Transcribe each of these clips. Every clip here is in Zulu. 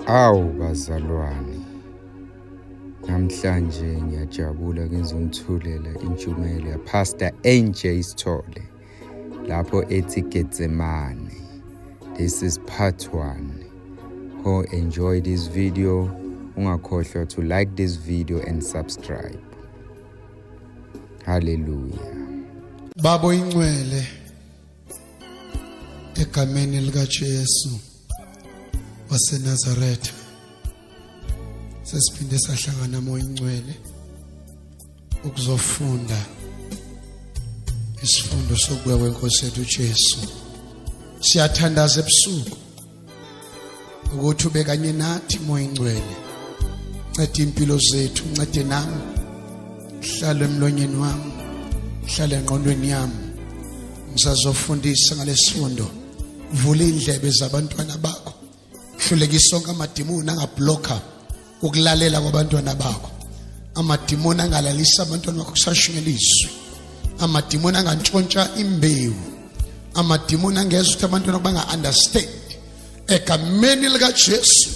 Awu bazalwane, namhlanje ngiyajabula ngizonithulela intshumayelo yaPastor AJ Sithole lapho ethi Getsemane. This is part 1. Ho enjoy this video. Ungakhohlwa to like this video and subscribe. Hallelujah. Babo ingcwele egameni lika Jesu waseNazaretha, sesiphinde sahlangana moya ingcwele ukuzofunda isifundo sokubuya kwenkosi yethu Jesu. Siyathandaza ebusuku ukuthi ube kanye nathi moya ingcwele, ncede impilo zethu, ncede nami, hlala emlonyeni wami, hlala engqondweni yami, ngizazofundisa ngalesifundo. Vula indlebe zabantwana bakho, hlulekisa sonke amadimoni angablocker ukulalela kwabantwana bakho, amadimoni angalalisa abantwana bakho kusashingela izwi, amadimoni angantshontsha imbewu, amadimoni angeza ukuthi abantwana banga understand. Egameni lika Jesu,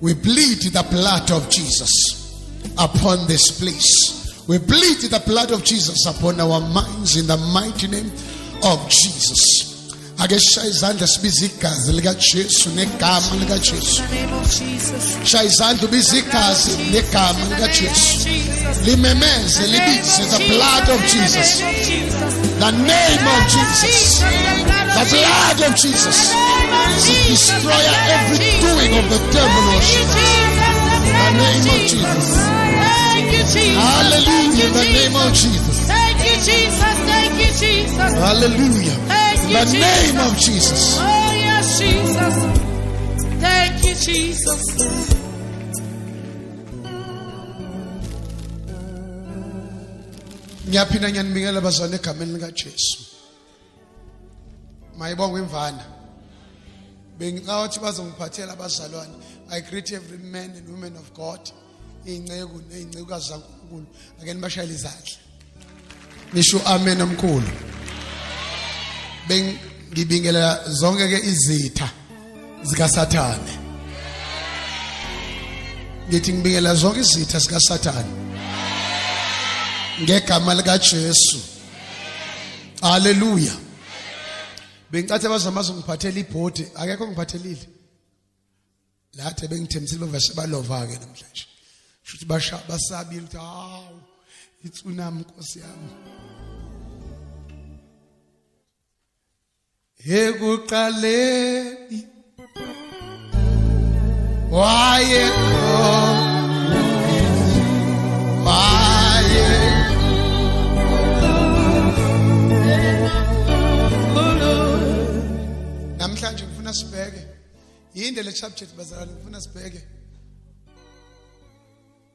we bleed the blood of Jesus upon this place. We bleed the blood of Jesus upon our minds in the mighty name of Jesus. Ake shaya izandla sibiza igazi lika Jesu negama lika Jesu. Shaya izandla ubiza igazi negama lika Jesu. Limemeze libize the blood of Jesus. The name of Jesus. The blood of Jesus. To destroy every doing of the devil. The name of Jesus. Hallelujah. The name of Jesus. Thank you, Jesus. Thank you, Jesus. Hallelujah. The name of Jesus. Oh, yes, Jesus. Thank you, Jesus. Ngiyaphinda ngiyanibingelela bazalwane egameni lika Jesu. Mayibonge imvana. Bengicathi bazongiphathela abazalwane. I greet every man and woman of God. Inceku nezincekukazi zaNkulunkulu. Ake nibashayele izandla. Nisho amen omkhulu. Ngibingelela zonke ke izitha zika Sathane. Ngithi ngibingelela zonke izitha zika Sathane ngegama lika Jesu. Hallelujah. Bengicathi abazamazi ngiphathela ibhodi, akekho ngiphathelile. Lathe bengithembisile bavese balova ke namhlanje. Shuthi basabile ukuthi hawu itsunami Nkosi yami. Ekuqaleni namhlanje ngifuna sibheke yinde le subject bazalwane, ngifuna sibheke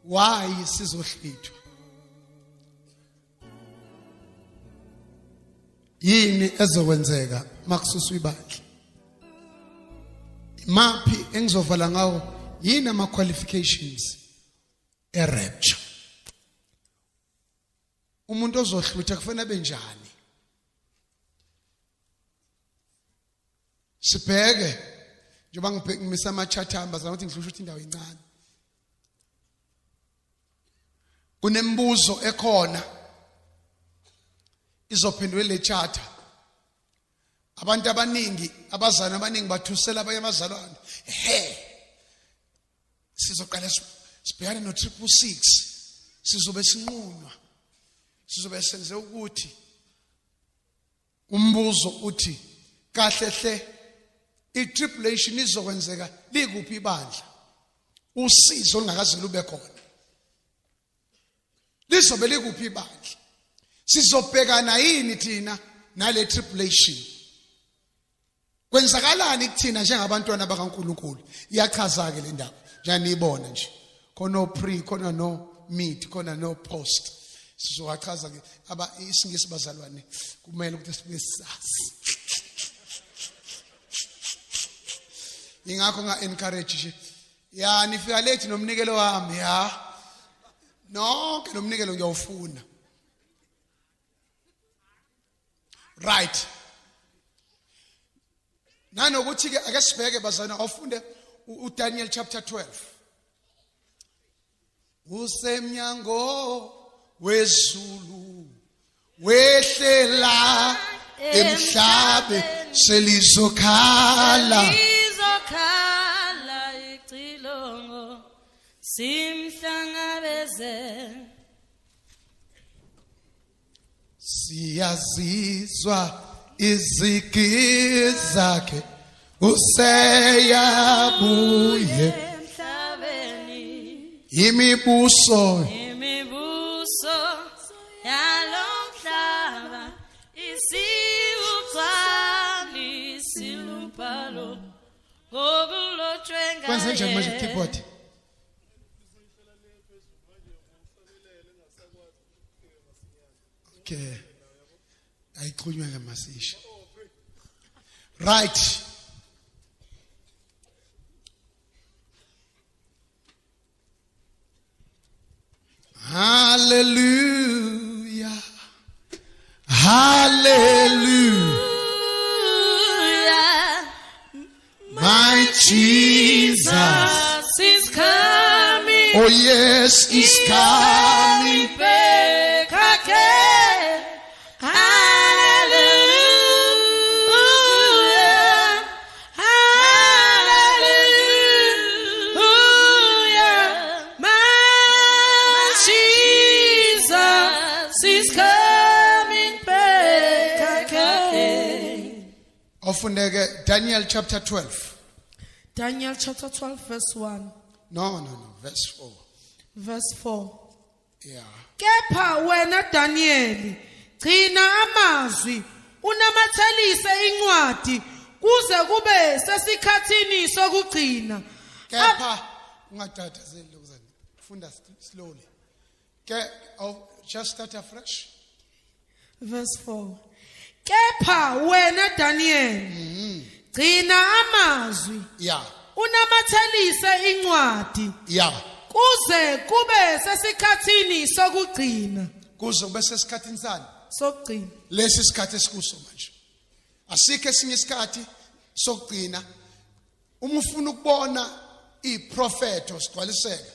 why sizohlithwa. Yini ezokwenzeka makususwa ibandla? Mapi engizovala ngawo? Yini ama qualifications e-rapture? Umuntu ozohlutha kufanele benjani? Sibheke njengoba ngimisa ama-chathamba ukuthi ngihlusha ukuthi indawo incane. Kunembuzo ekhona izophendulwe le charter. Abantu abaningi, abazalwane abaningi bathusela abanye abazalwane. Sizoqala sibhekane no666. Sizobe sinqunwa. Sizobe senze ukuthi umbuzo uthi kahle hle i-tribulation izokwenzeka likuphi ibandla? Usizo olungakaze lube khona lizobe likuphi ibandla? Sizobhekana yini thina nale tribulation? Kwenzakalani kuthina njengabantwana bakaNkulunkulu? Iyachaza ke le ndaba. Njanibona nje. Khona no pre, khona no mid, khona no post. Sizochaza ke isingisi bazalwane kumele ukuthi sibe sazi. Ingakho nga encourage nje. Ya nifika late nomnikelo wami ya. Nonke nomnikelo ngiyawufuna. Right. Nanokuthi ke ake sibheke bazana awufunde Daniel chapter 12. Usemnyango wezulu wehlela emhlabe selizokhala icilongo simhlangabeze siyazizwa izigi zakhe useyabuye emhlabeni imibuso yalomhlaba isiuqali silupalo ngokulotshwe ngaye. kwenze njani manje keyboard okay ayiqhunywa ngemasisha right hallelujah hallelujah my Jesus is coming. oh yes he's coming Back again. Hallelujah. Hallelujah. My Jesus is coming back again. ofundeke Daniel chapter 12 Daniel chapter 12 verse 1. no verse 4 Verse 4. yeah Kepha wena Danieli gcina amazwi unamathelise incwadi kuze kube sesikhathini sokugcina. kepha ungatatazeli lokuzana funda slowly I'll just start afresh Verse 4. Kepha wena Danieli gcina amazwi yeah unamathelise incwadi yeah kuze kube sesikhathini sokugcina. kuze kube sesikhathini sani Sokugcina. lesi sikhathi esikuso manje asikho esinye isikhathi sokugcina uma ufuna ukubona iprofeto sigcwaliseka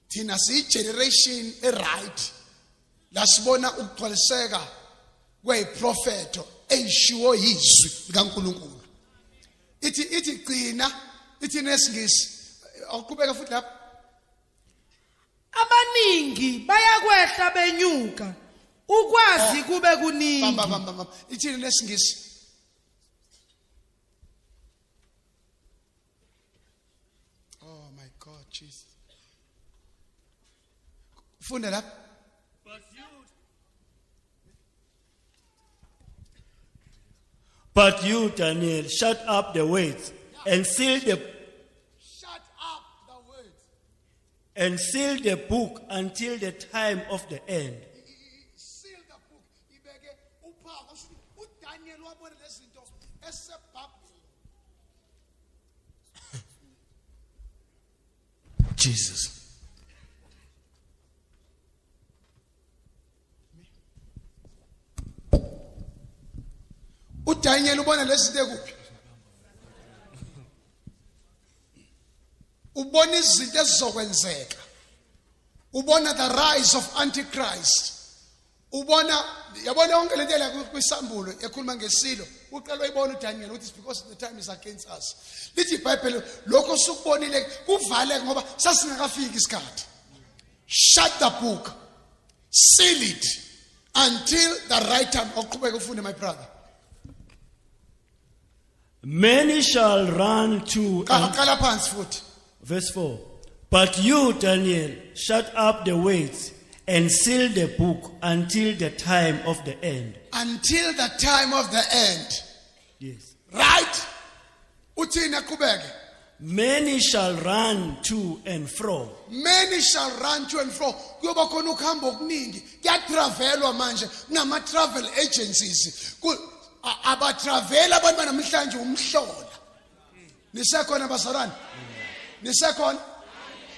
thina siyigeneration eright la sibona ukugcwaliseka kweyiprofeto eyishiwo yizwi likaNkulunkulu ithi gcina ithi nesingisi awuqhubeka futhi lapha Abaningi bayakwehla benyuka ukwazi kube kuningi. bamba ithi nesingisi oh my god Jesus funda lapha But you, Daniel, shut up the words and seal the book until the time of the end. seal the book ibeke uphawu kusho uDaniel wabona lezinto esebhabhini Jesus uDaniel ubona lezinto ekuphi ubona izinto ezizokwenzeka ubona the rise of antichrist ubona yabona yonke lento la kwisambulo ekhuluma ngesilo uqala uyibona uDaniel uthi because the time is against us lithi iBhayibheli lokho sukubonile kuvale ngoba sasingakafiki isikhathi shut the book seal it until the right time oqhubeka ufunde my brother Many shall run to qala phansi futhi verse 4. But you, Daniel, shut up the words and seal the book until the time of the end. until the time of the end Yes. right uthina qhubeke Many shall run to and fro. many shall run to and fro kuyoba khona ukuhamba okuningi kuyatravelwa manje kunama travel agencies abatravela abantu banamhlanje umhlola nisekhona basarani nisekhona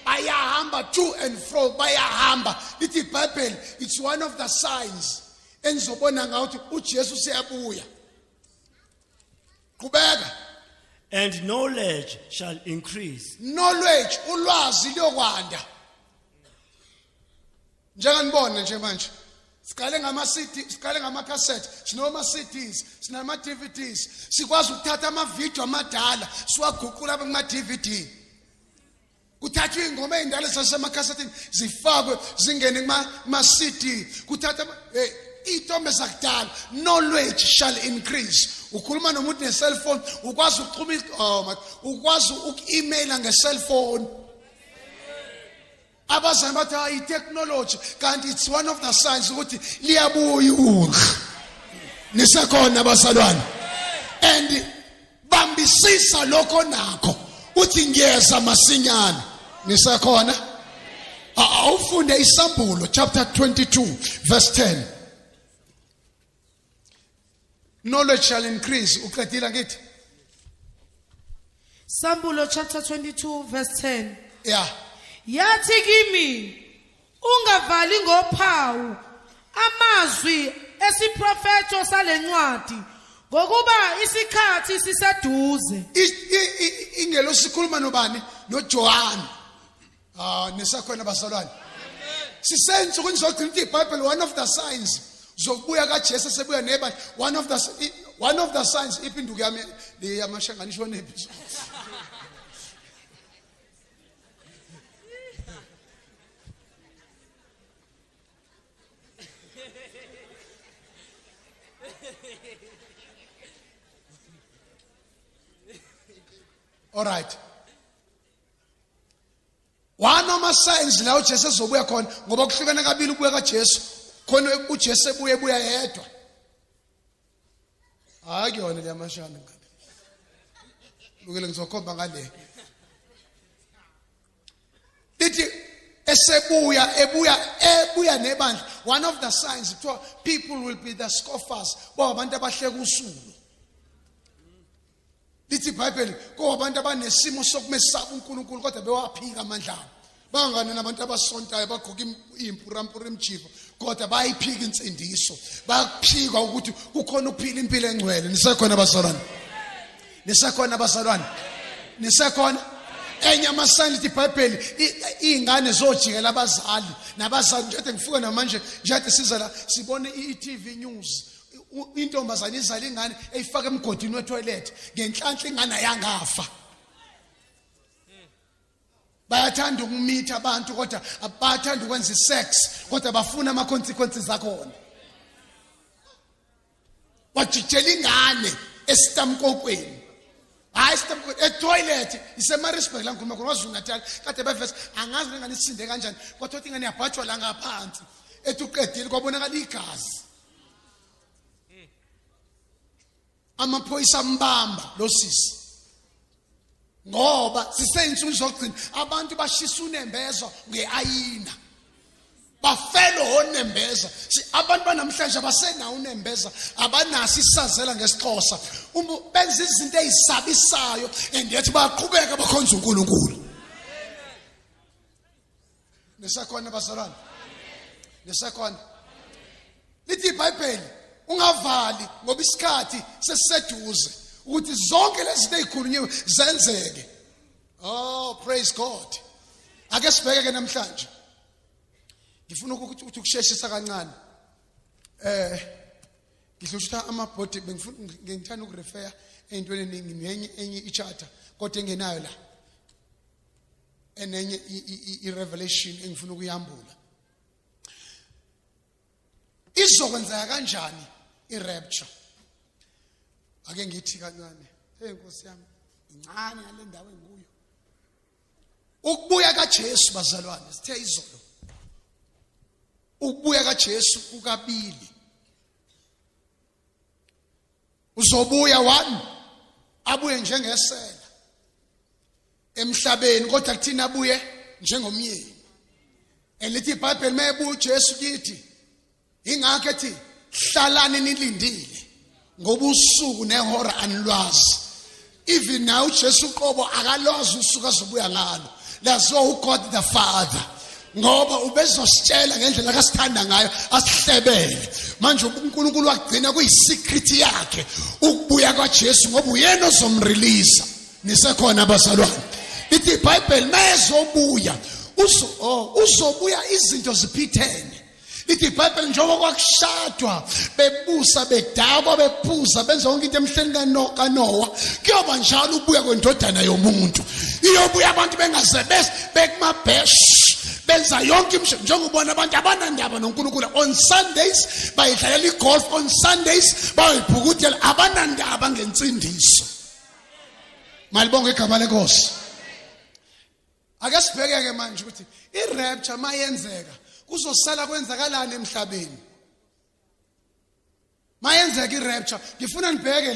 bayahamba to and fro bayahamba lithi iBhayibheli it's one of the signs enizobona ngathi uJesu useyabuya qhubeka and knowledge shall increase. Knowledge, ulwazi liyokwanda. Njenganibona nje manje. Sikale ngama CD, sikale ngama cassette, sinoma CDs, sinama DVDs, sikwazi ukuthatha ama video amadala, siwaguqula kuma DVD. Kuthathwa ingoma ezindala zasema cassette zifakwe zingene kuma CD, kuthatha ithombe zakudala. Knowledge shall increase. Ukhuluma nomuntu ne cell phone, ukwazi ukuxhuma ukwazi uk-emaila nge cell phone. Abazali bathi i-technology kanti it's one of the signs ukuthi liyabuya ukudla. Nisekhona abazalwane. And bambisisa lokho nakho uthi ngiyeza masinyane. Nisekhona? Awufunde isambulo chapter 22 verse 10. Knowledge shall increase. Uqedile ngithi? Sambulo chapter 22 verse 10. Yeah. Yathi kimi ungavali ngophawu amazwi esiprofeto salencwadi ngokuba isikhathi siseduze. Ingelo sikhuluma nobani? NoJohn. Nisakhona bazalwane. Sisenze ukuzogcina iBhayibheli one of the signs zokubuya kaJesu sebuya neba one of the signs ipinduka yami leyamashanganisho nephi. All right. One of my signs la uJesu ezobuya khona ngoba kuhlukana kabili ukubuya kaJesu. Khona uJesu ebuya yedwa. Akuyona le yamashana ngabe. Lokele ngizokhomba ngale. Lithi ebuya nebandla. One of the signs people will be the scoffers. Bo abantu abahleka usulu. Lithi iBhayibheli kowabantu abanesimo sokumesaba uNkulunkulu kodwa bewaphika amandla. Bangana nabantu abasontayo bagqoka impurampura emjivo kodwa bayiphika insindiso. Bayaphika ukuthi kukhona ukuphila impilo engcwele. Nisekhona abazalwane. Nisekhona abazalwane. Nisekhona. Enye amasayini lithi iBhayibheli izingane zojikela abazali nabazali nje ngifika namanje nje siza la sibone iTV news. Intombazana izala ingane eyifaka emgodini wetoilet ngenhlanhla ingane yangafa. Bayathanda ukumitha abantu kodwa abathanda ukwenza isex kodwa bafuna ama consequences zakhona. Wajikela ingane esitamkokweni. Hayi sitamkokweni etoilet iseMaritzburg la ngikhuluma khona waZulu Natal kade bevese angazi ingane isinde kanjani kodwa uthi ingane yabhajwa la ngaphansi ethi uqedile kwabonakala igazi. Amaphoyisa ambamba lo sisi ngoba siseyinsuku zokugcina abantu bashisa unembezo ngeayina bafelo onembeza abantu banamhlanje abasena unembeza abanasi isazela ngesixhosa benza izinto ezisabisayo endiyathi baqhubeka bakhonza uNkulunkulu. Nisakhona bazalwane. Nisakhona. Lithi iBhayibheli ungavali ngoba isikhathi sesiseduze ukuthi zonke lezi zinto ezikhulunyiwe zenzeke. Oh, praise God. Ake sibheke ke namhlanje. Ngifuna ukuthi ukusheshisa kancane. Ngihlushitha amabhodi ngithanda ukurefer entweni eningi enye ichapter kodwa engenayo la. Enenye irevelation engifuna ukuyambula. Izokwenzeka kanjani irapture? Ake ngithi kancane. Nkosi yami, incane ngale ndawo enguyo. Ukubuya kaJesu bazalwane, sithe izolo. Ukubuya kaJesu kukabili. Uzobuya one, abuye njengesela emhlabeni kodwa kuthina abuye njengomyeni. Elithi iBhayibheli mayebuya uJesu kithi ingakho ethi hlalani nilindile ngoba usuku nehora anilwazi. Even now uJesu qobo akalwazi usuku azobuya ngalo. Lazo uGod the Father ngoba ubezositshela ngendlela akasithanda ngayo asihlebele. Manje uNkulunkulu wagcina kuyisecret yakhe ukubuya kaJesu ngoba uyena ozomrelease. nisekhona abazalwane. Lithi iBhayibheli mayezobuya uzobuya izinto ziphithene. Lithi iBhayibheli njengoba kwakushadwa bebusa bedakwa bephuza benza yonke into emhleni kaNoah kuyoba njalo ubuya kwendodana yomuntu. Iyobuya abantu bengazebeshi bekumabhesh benza yonke imishado njengobona abantu abanandaba noNkulunkulu. On Sundays bayidlalela igolf, on Sundays bayibhukudela, abanandaba ngensindiso. Malibonga igama lenkosi. Ake sibheke ke manje ukuthi irapture mayenzeka kuzosala kwenzakalani emhlabeni. Mayenzeka irapture ngifuna nibheke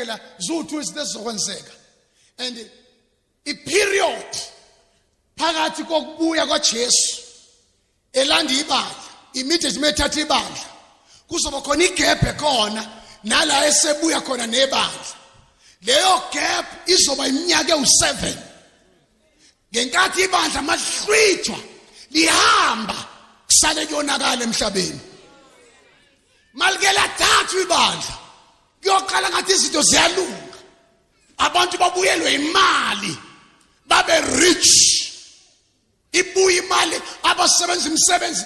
la zuthu isizokwenzeka. And i-period phakathi kokubuya kwaJesu elanda ibandla, immediately methatha ibandla kuzoba khona igap ekhona nala esebuya khona nebandla. Leyo gap izoba iminyaka ewu7. Ngenkathi ibandla mahlwithwa lihamba kusale kuyonakala emhlabeni. Malike lathatha ibandla kuyoqala ngathi izinto ziyalunga. Abantu babuyelwe imali babe rich. Ibuye imali abasebenza imisebenzi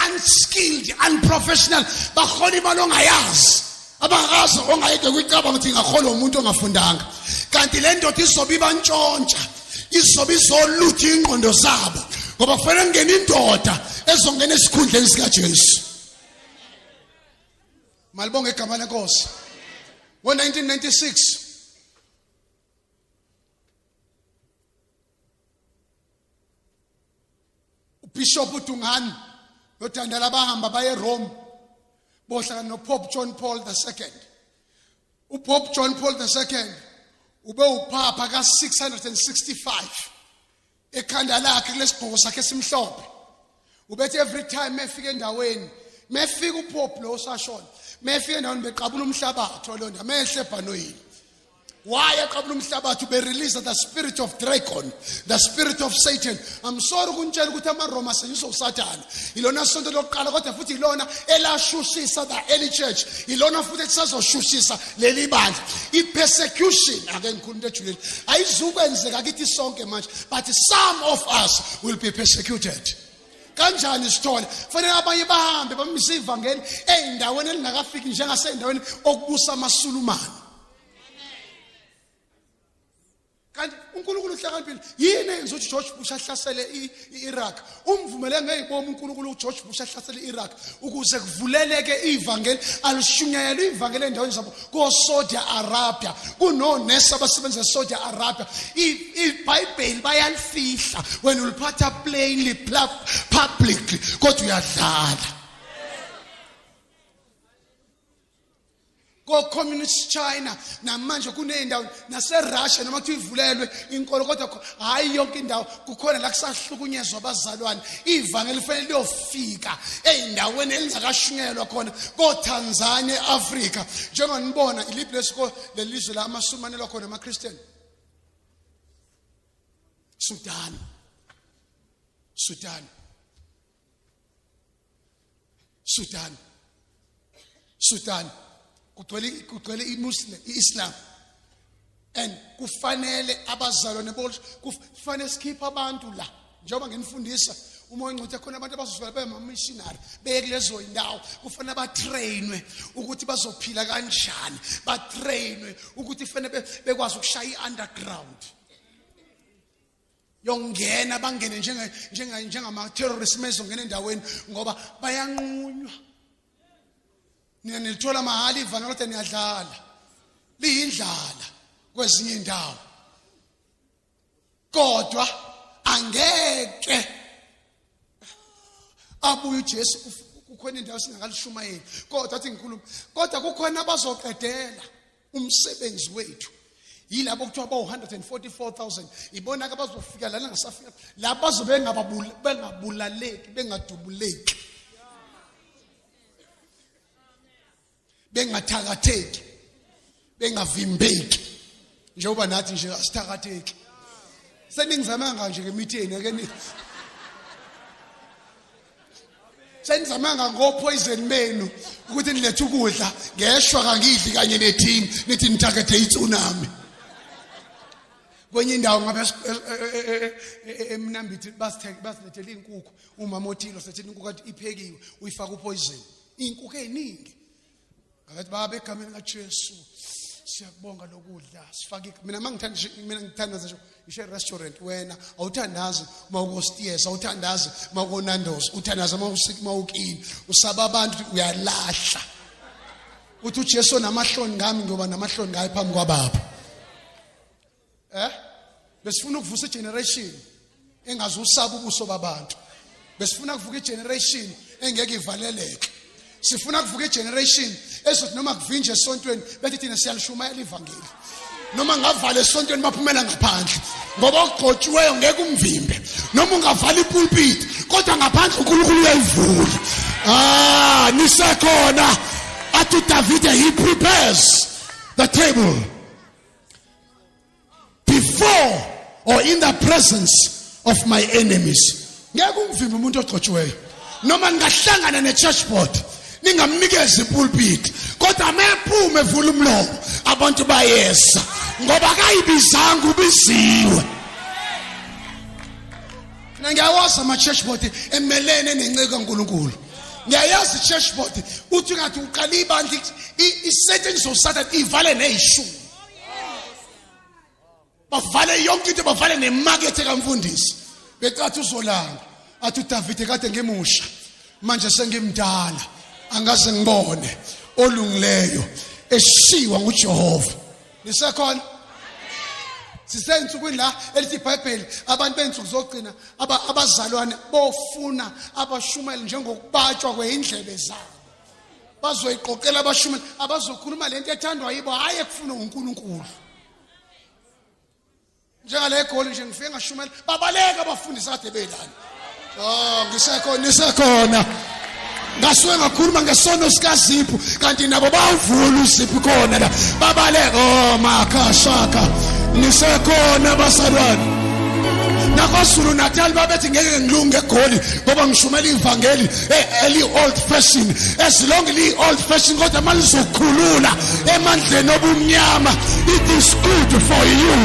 unskilled, unprofessional, baholi imali ongayazi. Abakazi ongayeke kwicabanga ukuthi ngahola umuntu ongafundanga. Kanti le ndoda izoba ibantshontsha, izoba izolutha ingqondo zabo ngoba kufanele ngene indoda ezongena esikhundleni sika Jesu. Malibonga igama lenkosi. Ngo-1996 Bishop uDungani noThandala bahamba baye eRome bohlangana noPope John Paul II. uPope John Paul II ube uPapa ka665 ekhanda lakhe kulesigqoko sakhe esimhlophe. Ubethi every time mefika endaweni, mefika uPope lo sashona, mefika endaweni beqabula umhlabathi walonda mehle ebhanoyini. Why eqabula umhlabathi be release the spirit of dragon, the spirit of Satan. I'm sorry kunjela ukuthi amaRoma asenyiswa uSathane. Ilona sonto lokuqala kodwa futhi ilona elashushisa the early church. Ilona futhi esazoshushisa leli bandla. I-persecution ake ngikhuluma ejuleni ayizukwenzeka kithi sonke manje, but some of us will be persecuted. Kanjani sithole? Fanele abanye bahambe bamise ivangeli eindaweni elingakafiki njengaseendaweni okubusa amaSulumane. Kanti uNkulunkulu uhlakaniphile yini enza ukuthi George Bush ahlasele iIraq? Umvumele ngeyiboma uNkulunkulu uGeorge Bush ahlasele iIraq ukuze kuvuleleke ivangeli alishunyayela ivangeli endaweni zabo koSaudi Arabia, kunonesi abasebenza eSaudi Arabia. iBhayibheli bayalifihla when uliphatha plainly publicly kodwa uyadlala. Go communist China namanje kunendawo naseRussia noma kuthi ivulelwe inkolo kodwa hayi yonke indawo kukhona la kusahlukunyezwa abazalwane. Ivangeli lifanele liyofika eindaweni elingakashunyelwa khona koTanzania eAfrika. Njengoba nibona iliphi lesiko lelizwe la amaSulumane lakhona amaChristian. Sudan kugcwele iMuslim, iIslam. And kufanele abazalwane bonke kufanele sikhipha abantu la njengoba nginifundisa umoya ongcwele khona abantu abazozivela bemamissionary beye kulezo indawo kufanele batrainwe ukuthi bazophila kanjani, batrainwe ukuthi kufanele bekwazi ukushaya iunderground. Yongena bangene njengama terrorists mezongena endaweni ngoba bayanqunywa. Nina nilithola mahali ivangeli kodwa niyadlala. Liyindlala kwezinye indawo. Kodwa angeke abuye uJesu kukhona indawo singakalishuma kodwa athi ngikhuluma kodwa kukhona abazoqedela umsebenzi wethu. Yilabo kuthiwa ba144,000 ibona ke bazofika la ngasafika la bazobe bengabulaleki bengadubuleki. Bengathakatheki, bengavimbeki njengoba nathi nje asithakatheki. Seningizamanga nje ngemitheni ake senizamanga ngopoison benu ukuthi nilethe ukudla ngeshwa kangidli kanye neteam nithi nithakathe itsunami. kwenye indawo ngabe emnambithi basilethele inkukhu umama othilo sethini inkukhu athi iphekiwe uyifaka upoison inkukhu eziningi ngathi baba egameni kaJesu siyakubonga lokudla sifake mina ngithanda nje ishe restaurant wena awuthandazi mawuko Steers awuthandazi mawuko Nando's uthandaza mawukini usaba abantu uyalahla uthi uJesu namahloni ngami ngoba namahloni ngayi phambi kwababa besifuna ukuvusa generation engazi usaba ubuso babantu besifuna kuvuka generation engeke ivaleleke sifuna kuvuka generation esothi noma kuvinje esontweni bethi thina siyalishumayela ivangeli noma ngavala esontweni baphumela ngaphandle ngoba ogqotshiweyo ngeke umvimbe noma ungavala ipulpit kodwa ngaphandle uNkulunkulu uyayivula nisekhona athi David he prepares the table before or in the presence of my enemies ngeke umvimbe umuntu ogqotshiweyo noma ningahlangana ne-church board ningamnikeza ipulpit kodwa mephume evula umlomo abantu bayeza ngoba akayibizanga ubiziwe mina ngiyawazi ama-church board emelene nenceko kaNkulunkulu ngiyayazi i-church board uthi ngathi uqala ibandla isetshenziswa uSathane ivale neyishumi bavale yonke into bavale nemarket kamfundisi becathi uzolanga athi uDavid kade ngemusha manje sengimdala angaze ngibone olungileyo eshiwa nguJehova nisekhona sisensukwini la elithi iBhayibheli abantu bensuku zogcina abazalwane bofuna abashumeli njengokubatshwa kweindlebe zabo bazoyiqoqela abashumeli abazokhuluma lento ethandwa yibo hayi ekufuna uNkulunkulu njengale egoli nje ngifike ngashumela babaleka abafundisi kade belana nisekhona ngasuke ngakhuluma ngesono sikaZipho kanti nabo bavula uZipho khona la babaleka makashaka nisekhona basalwane naKwaZulu Natal babethi ngeke ngilunge egoli ngoba ngishumela ivangeli eli old fashion as long li old fashion kodwa malizokhulula emandleni obumnyama it is good for you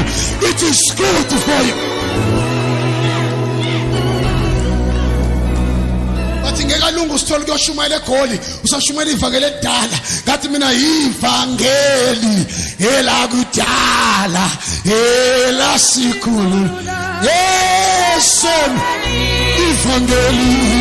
it is good for you ngeke lungu sithole kuyoshumayela egoli usashumayela ivangeli edala ngathi mina ivangeli elakudala elasikhulu yeson ivangeli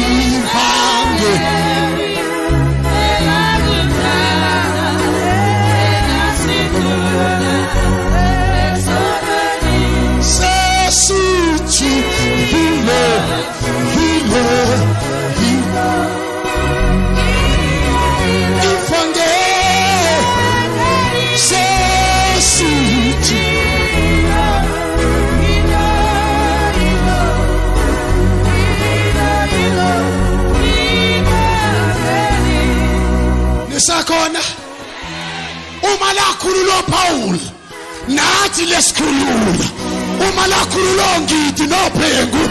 sasithi nisakhona uma lakhulula Paul nathi lesikhulula uma lakhulula ngithi noPhengu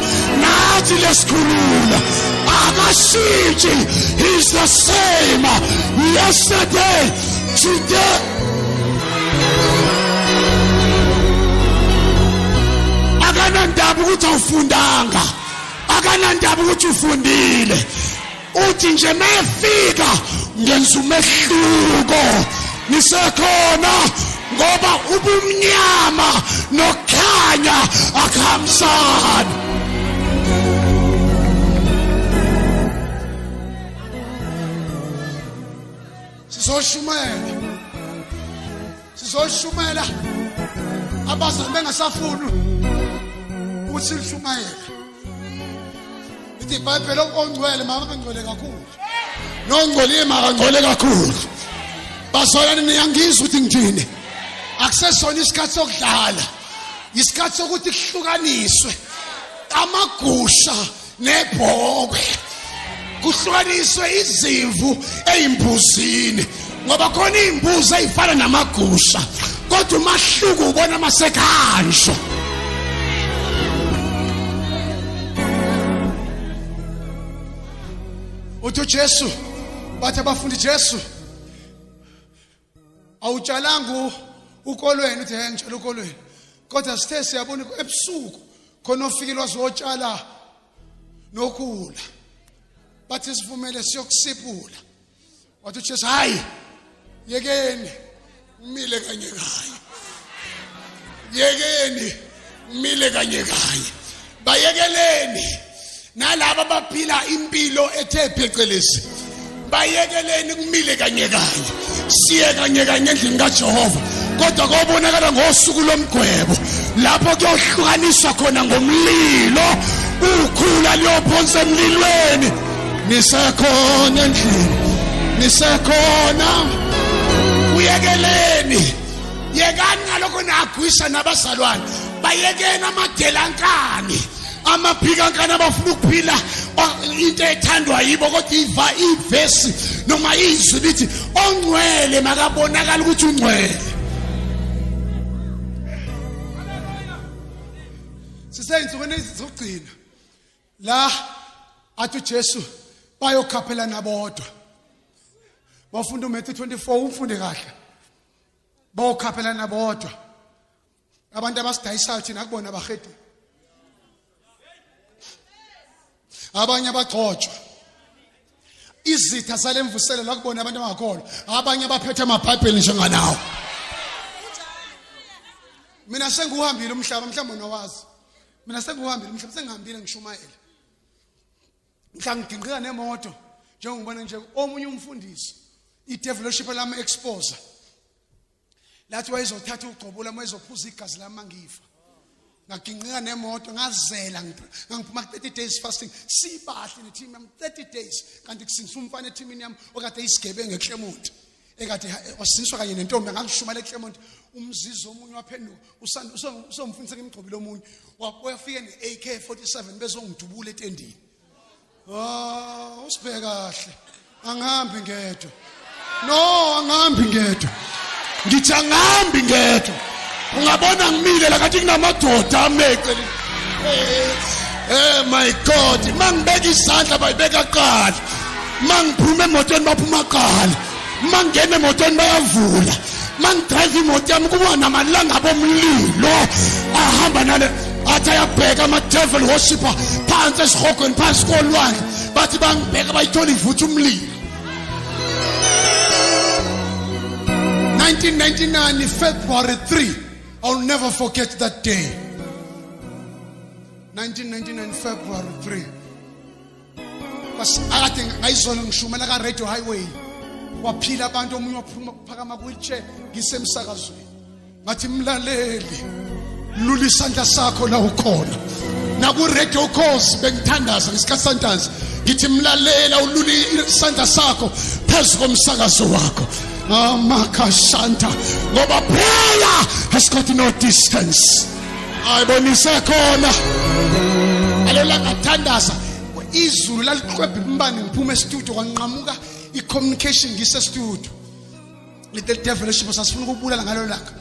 nathi lesikhulula akashintshi he's the same yesterday today akanandaba ukuthi awufundanga akanandaba ukuthi ufundile uthi nje mayefika ngenza umehluko nisekhona ngoba ubumnyama nokhanya akuhambisani sizoshumela abazali bengasafuni ukuthi lishumayele ithi iBhayibheli ongcwele mama bengcwele kakhulu nongcolile makangcwele kakhulu bazalwane niyangizwa ukuthi ngithini akusesona isikhathi sokudlala isikhathi sokuthi kuhlukaniswe amagusha nebhokwe kuhlukaniswe izimvu ezimbuzini ngoba khona izimbuzi ezifana namagusha kodwa umahluko ubona masekhanjwa uthi Jesu bathe abafundi Jesu awutshalanga ukolweni uthi ngitshala ukolweni kodwa sithe siyabona ebusuku khona ofikile wazotshala nokula bathi sivumele siyokusipula wathi uJesu hayi yekeni ngimile kanye kanye yekeni ngimile kanye kanye bayekeleni nalabo baphila impilo ethe phecelezi bayekeleni kumile kanye kanye siye kanye kanye endlini kaJehova kodwa kobonakala ngosuku lomgwebo lapho kuyohlukaniswa khona ngomlilo ukhula liyophonsa emlilweni nisekhona endlini nisekhona uyekeleni yekani ngalokho nagwisa nabazalwane bayekeni amadelankani amaphikankani abafuna ukuphila into ethandwa yibo kodwa iva ivesi noma izwi lithi ongcwele makabonakala ukuthi ungcwele sisenzukwini ezizogcina la athi uJesu bayokhaphela nabodwa bafunda uMatthew 24 umfunde kahle bayokhaphela nabodwa abantu abasidayisayo thina akubona abahedi abanye abagcotshwa izitha zalemvusela la kubona abantu abangakholwa abanye abaphethe amabhayibheli njenganawo mina senguhambile umhlaba mhlawumbe nowazi mina senguhambile umhlaba sengihambile ngishumayela ngidingqika nemoto njengobona nje omunye umfundisi i-developship lama exposer lathi wayezothatha ugcobola mayezophuza igazi lami mangifa ngagingqika nemoto ngazela ngiphuma 30 days fasting sibahle neteam yami 30 days kanti kusiniswa umfana eteamini yami okade isigebengu eClermont ekade wasiniswa kanye nentombi ngangishumala eClermont umzizo omunye waphenduka usomfundisa ngimgcobile omunye wafika ne-AK47 bezongidubula etendini usibheke kahle angihambi ngedwa no angihambi ngedwa ngithi angihambi ngedwa ungabona ngimile la kathi kunamadoda amecele my god mangibeka izandla bayibeka qala mangiphuma emotweni baphuma qala mangena emotweni bayavula mangidrive imoto yami kuba namalanga bomlilo ahamba nale athi ayabheka ama-devil worshiper phansi esihogweni phansi kolwandle bathi bangibheka bayithola ivutha umlilo 1999 February 3 I'll never forget that day 1999 February 3 akade ngayizona ngishumela ka radio highway waphila abantu omunye waphuma kuphakama wheelchair ngisemsakazweni ngathi mlaleli lula isandla sakho la ukhona naku radio calls bengithandaza ngesikhathi santanzi ngithi mlalela ulula isandla sakho phezu komsakazo wakho amakashanta ngoba prayer has got no distance ayibonise khona alola ngathandaza izulu laliqwebha imbane ngiphuma e-studio kwanqamuka i-communication ngise studio little development sasifuna ukubulala ngalo langa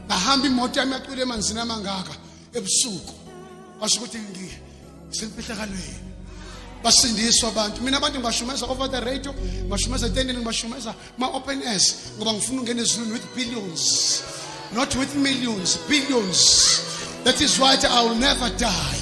ngahamba imoto yami yacwila emanzini amangaka ebusuku basho ukuthi ngisemphihlakalweni basindiswa abantu mina abantu ngibashumeza over the radio ngibashumeza etendeni ngibashumeza ma-open airs ngoba ngifuna ungena ezulwini with billions not with millions, billions. That is why I will never die.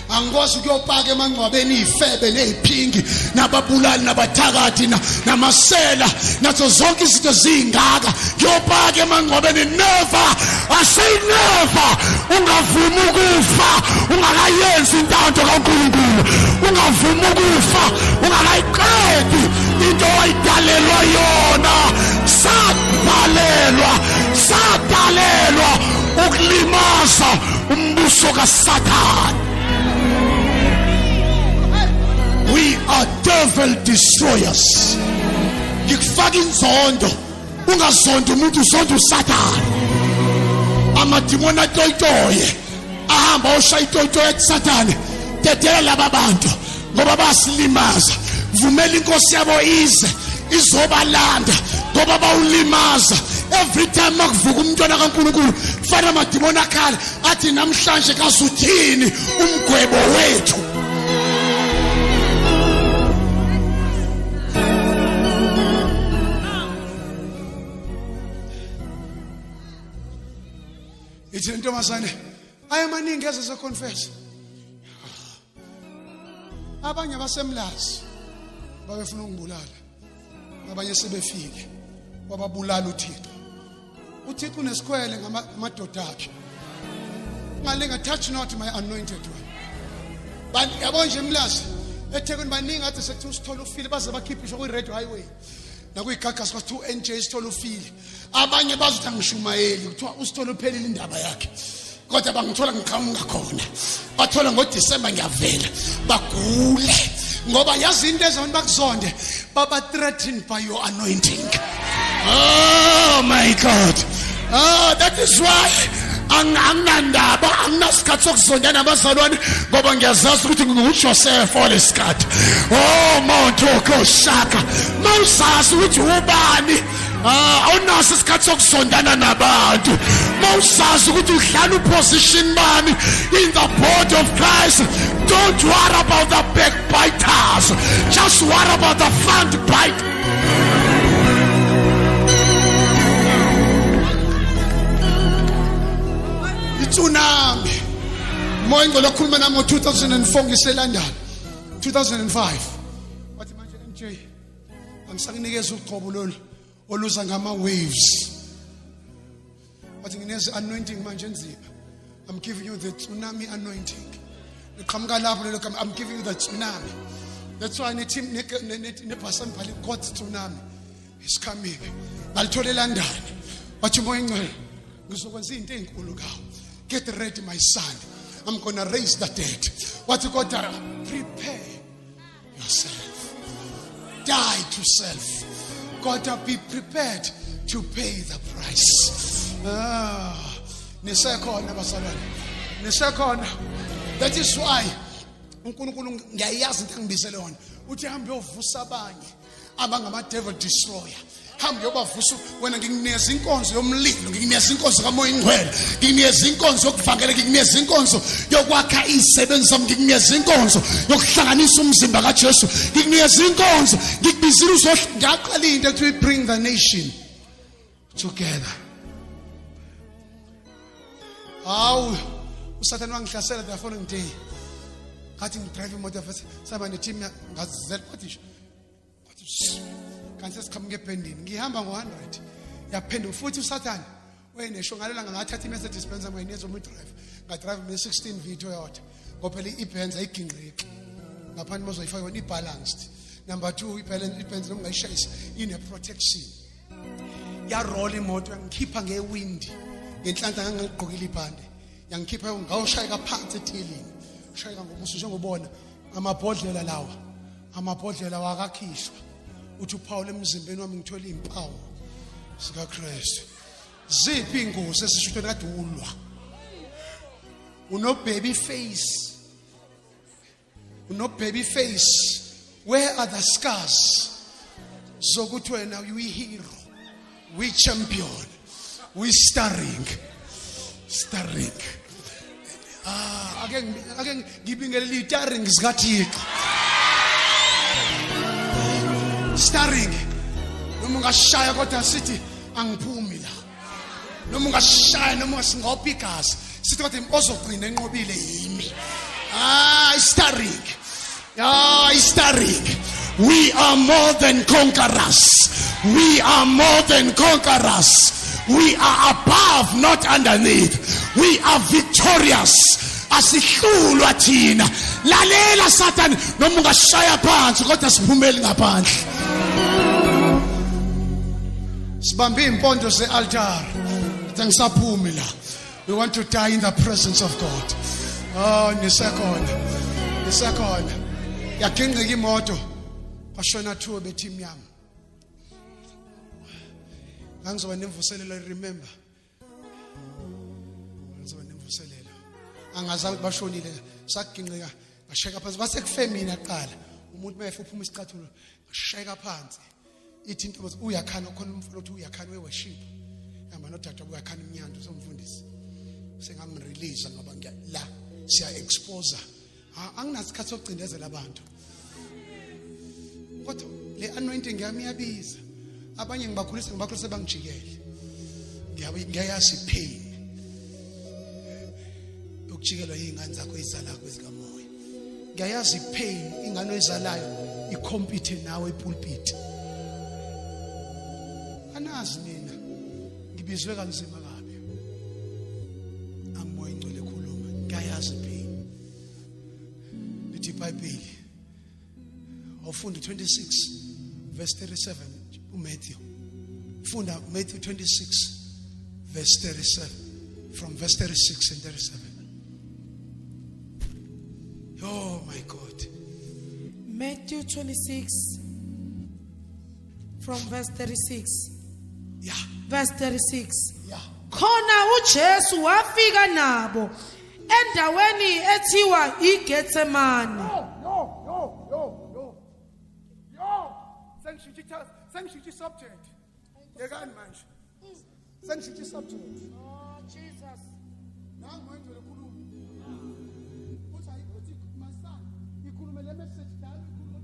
Angikwazi ukuyopaka emangcwabeni ifebe neziphingi nababulali nabathakathi namasela nazo zonke izinto zingaka ngiyopaka emangcwabeni never. I say never. Ungavuma ukufa ungakayenzi intando kaNkulunkulu, ungavuma ukufa ungakayiqedi into oyidalelwa yona. Sadalelwa ukulimaza umbuso kaSathane. We are devil destroyers. Ngikufaka inzondo, ungazondi umuntu uzonda uSathane. Amadimoni atoyitoye ahamba oshaya itoyitoye kuSathane. Dedela laba bantu ngoba basilimaza. Vumela inkosi yabo ize izobalanda ngoba bawulimaza. Every time makuvuka umntwana kaNkulunkulu kufanele amadimoni akhala athi namhlanje kasuthini umgwebo wethu. Ithi intombazane ayamaningi eze confess abanye abasemlazi babefuna ukungibulala abanye sebefike wababulala uThixo unesikhwele ngamadoda akhe ngalenga touch not my anointed one bani yabo nje emlazi eThekwini baningi athi sethi usithola ufile baze bakhiphisha ku radio highway nakuyigagas kwa 2 NJ isithola ufile abanye bazothi angishumayeli kuthiwa usithola uphelile indaba yakhe kodwa bangithola ngiqhamuka khona bathola ngoDisemba ngiyavela bagule ngoba yazi into ezona bakuzonde baba threatened by your anointing. Oh my God. Oh, that is why anginandaba anginasikhathi sokuzondana abazalwane ngoba ngiyazazi ukuthi nguJoseph olesikhathi. Oh Mount Shaka mawusazi ukuthi ubani awunaso isikhathi sokuzondana nabantu mawusazi ukuthi uhlala uposition bani in the body of Christ. Don't worry about the backbiters, just worry about the front bite. Tsunami moya ngolo khuluma nami ngo2004 ngiseLondon 2005 wathi manje MJ angisakunikeza uqobo lolu oluza ngama waves wathi ngineze anointing manje enzima. I'm giving you the tsunami anointing. Iqhamuka lapho lelo kama I'm giving you the tsunami. That's why ne team ne person phali God's tsunami is coming. Ngalithola eLondon wathi moya ngcwele ngizokwenza izinto ezinkulu ngawo. Get ready, my son. I'm going to raise the dead. What you got to prepare yourself. Die to self. Got to be prepared to pay the price. That is why uNkulunkulu ngiyayazi into angibizele yona. Uthi hambe uyovusa abanye abangama devil destroyer. Hambe yobavusa wena ngikuneza inkonzo yomlilo ngikuneza inkonzo kaMoya Ingcwele ngikuneza inkonzo yokuvangela ngikuneza inkonzo yokwakha izisebenzi zami ngikuneza inkonzo yokuhlanganisa umzimba kaJesu ngikuneza inkonzo ngikubizile ngiyaqala into to bring the nation together. Usathane wangihlasela the following day ngathi ngidrive imoto futhi saba ne team ngazizela kwathi kanti siqhamuke ebhendini ngihamba ngo100 yaphendula futhi uSathane wenesho ngalelanga ngathatha iMercedes dispenser ngoyinezo mu drive ngadrive me16 V Toyota ngophela iBenz ayiginqiki ngaphandle mozoyifaka yona ibalanced. Number 2 iBenz ngayishayisa ine protection ya roll imoto yangikhipha ngewindi ngenhlanhla ngangigqokile ibhande yangikhipha ngawushayeka phansi ethilini ushayeka ngobuso njengobona amabhodlela wakakhishwa uthi uPaul emzimbeni wami ngithola impawu sika Christ. Ziphi ingozi esishuthe kade ulwa uno baby face where are the scars zokuthi wena we hero we champion we starring ake ngibingelele itarring zikaThixo starring noma ungashaya kodwa sithi angiphumi la noma ungashaya noma singopha igazi sithi kodwa ozogcina enqobile yimi starring we are more than conquerors we are above not underneath we are victorious asihlulwa thina lalela Satan noma ungashaya phansi kodwa siphumeli ngaphandle sibambe impondo ze-altar ngisaphumi la. We want to die in the presence of God. Nisekhona yaginqika imoto bashona 2 beteam yami ngizoba nemvuselelo remember ngizoba nemvuselelo angazange bashonile saginqika ngashayeka phansi kwasekufemini aqala umuntu mayefe uphuma isicathulo ngashayeka phansi ithi into ukuthi uyakhana khona umfana uthi uyakhana weworship yamba nodada uyakhana imnyando somfundisi sengamrelease ngoba la siya expose anginasikhathi sokucindezela abantu kodwa le anointing yami iyabiza abanye ngibakhulisa bangijikele ngiyayazi pain yokujikelwa izingane zakho izalayo kwezikamoya. Ngiyayazi ipain ingane oyizalayo ikompete nawe epulpit. Anazi mina ngibizwe kanzima kabi. Angimoya ingcwele ekhuluma. Ngiyayazi ipain. Lithi iBhayibheli awufunda 26 verse 37 uMatthew. Funda Matthew 26 verse 37 from verse 36 and 37. Oh my God. Matthew 26 from verse 36. Yeah. Verse 36. Yeah. Khona uJesu wafika nabo endaweni ethiwa iGetsemane. Sengishitshe subject. Yekani manje. Sengishitshe subject. Oh Jesus. Nangu manje lekhuluma. Uthi ayithi masana ikhulume le message dala ikhulume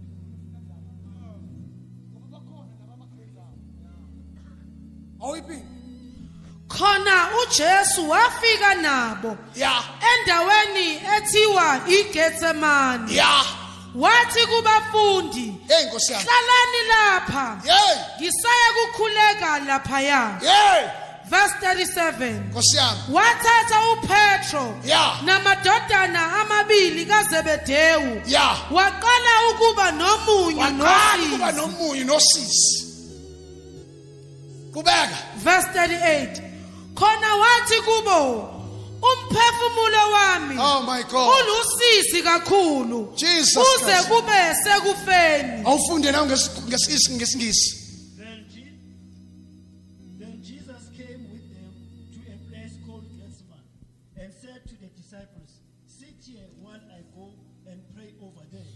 ngoba bakhona nabamakhwela. Awuyiphi? Khona uJesu wafika nabo Yeah. endaweni ethiwa iGetsemane. Yeah. Wathi kubafundi, Hey Nkosi yami. hlalani lapha Hey. ngisaya kukhuleka laphaya. Hey. Verse 37. Nkosi yami. Wathatha uPetro Yeah. namadodana amabili kaZebedewu Yeah. waqala ukuba nomunyu Waqala kuba nosizi. nomunyu nosisi. Kubeka. Verse 38. Khona wathi kubo, umphefumulo wami Oh my God. ulusisi kakhulu Jesus kuze Christ. kube sekufeni. Awufunde nawe ngesingisi. Then Jesus came with them to a place called Gethsemane and said to the disciples, "Sit here while I go and pray over there."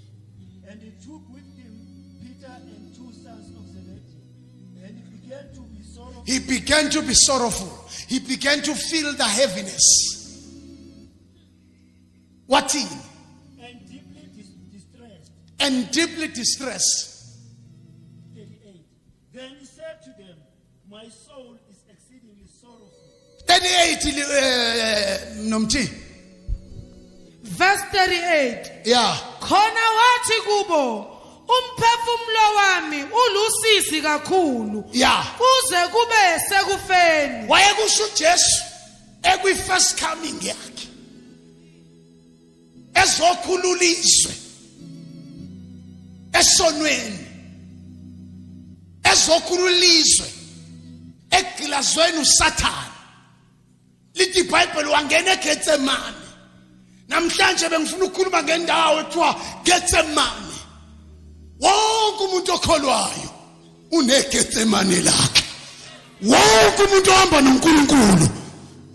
And he took with him Peter and 2 sons of Zebedee, and he began to be sorrowful. He began to be sorrowful. He began to feel the heaviness. What in? And deeply distressed. And deeply distressed. 38. Then he said to them, "My soul is exceedingly sorrowful." 38 nomthi. Verse 38. Yeah. Khona wathi kubo, umphefumulo wami ulusisi kakhulu Yeah. kuze kube sekufeni. Wayekusho uJesu ekwi first coming yakhe. Ezokhulula izwe. Esonweni. Ezokhulula izwe. Egilazweni uSathane. Lithi iBhayibheli wangena eGetsemane. Namhlanje bengifuna ukukhuluma ngendawo ethiwa Getsemane. Wonke umuntu okholwayo uneGetsemane lakhe. Wonke umuntu ohamba noNkulunkulu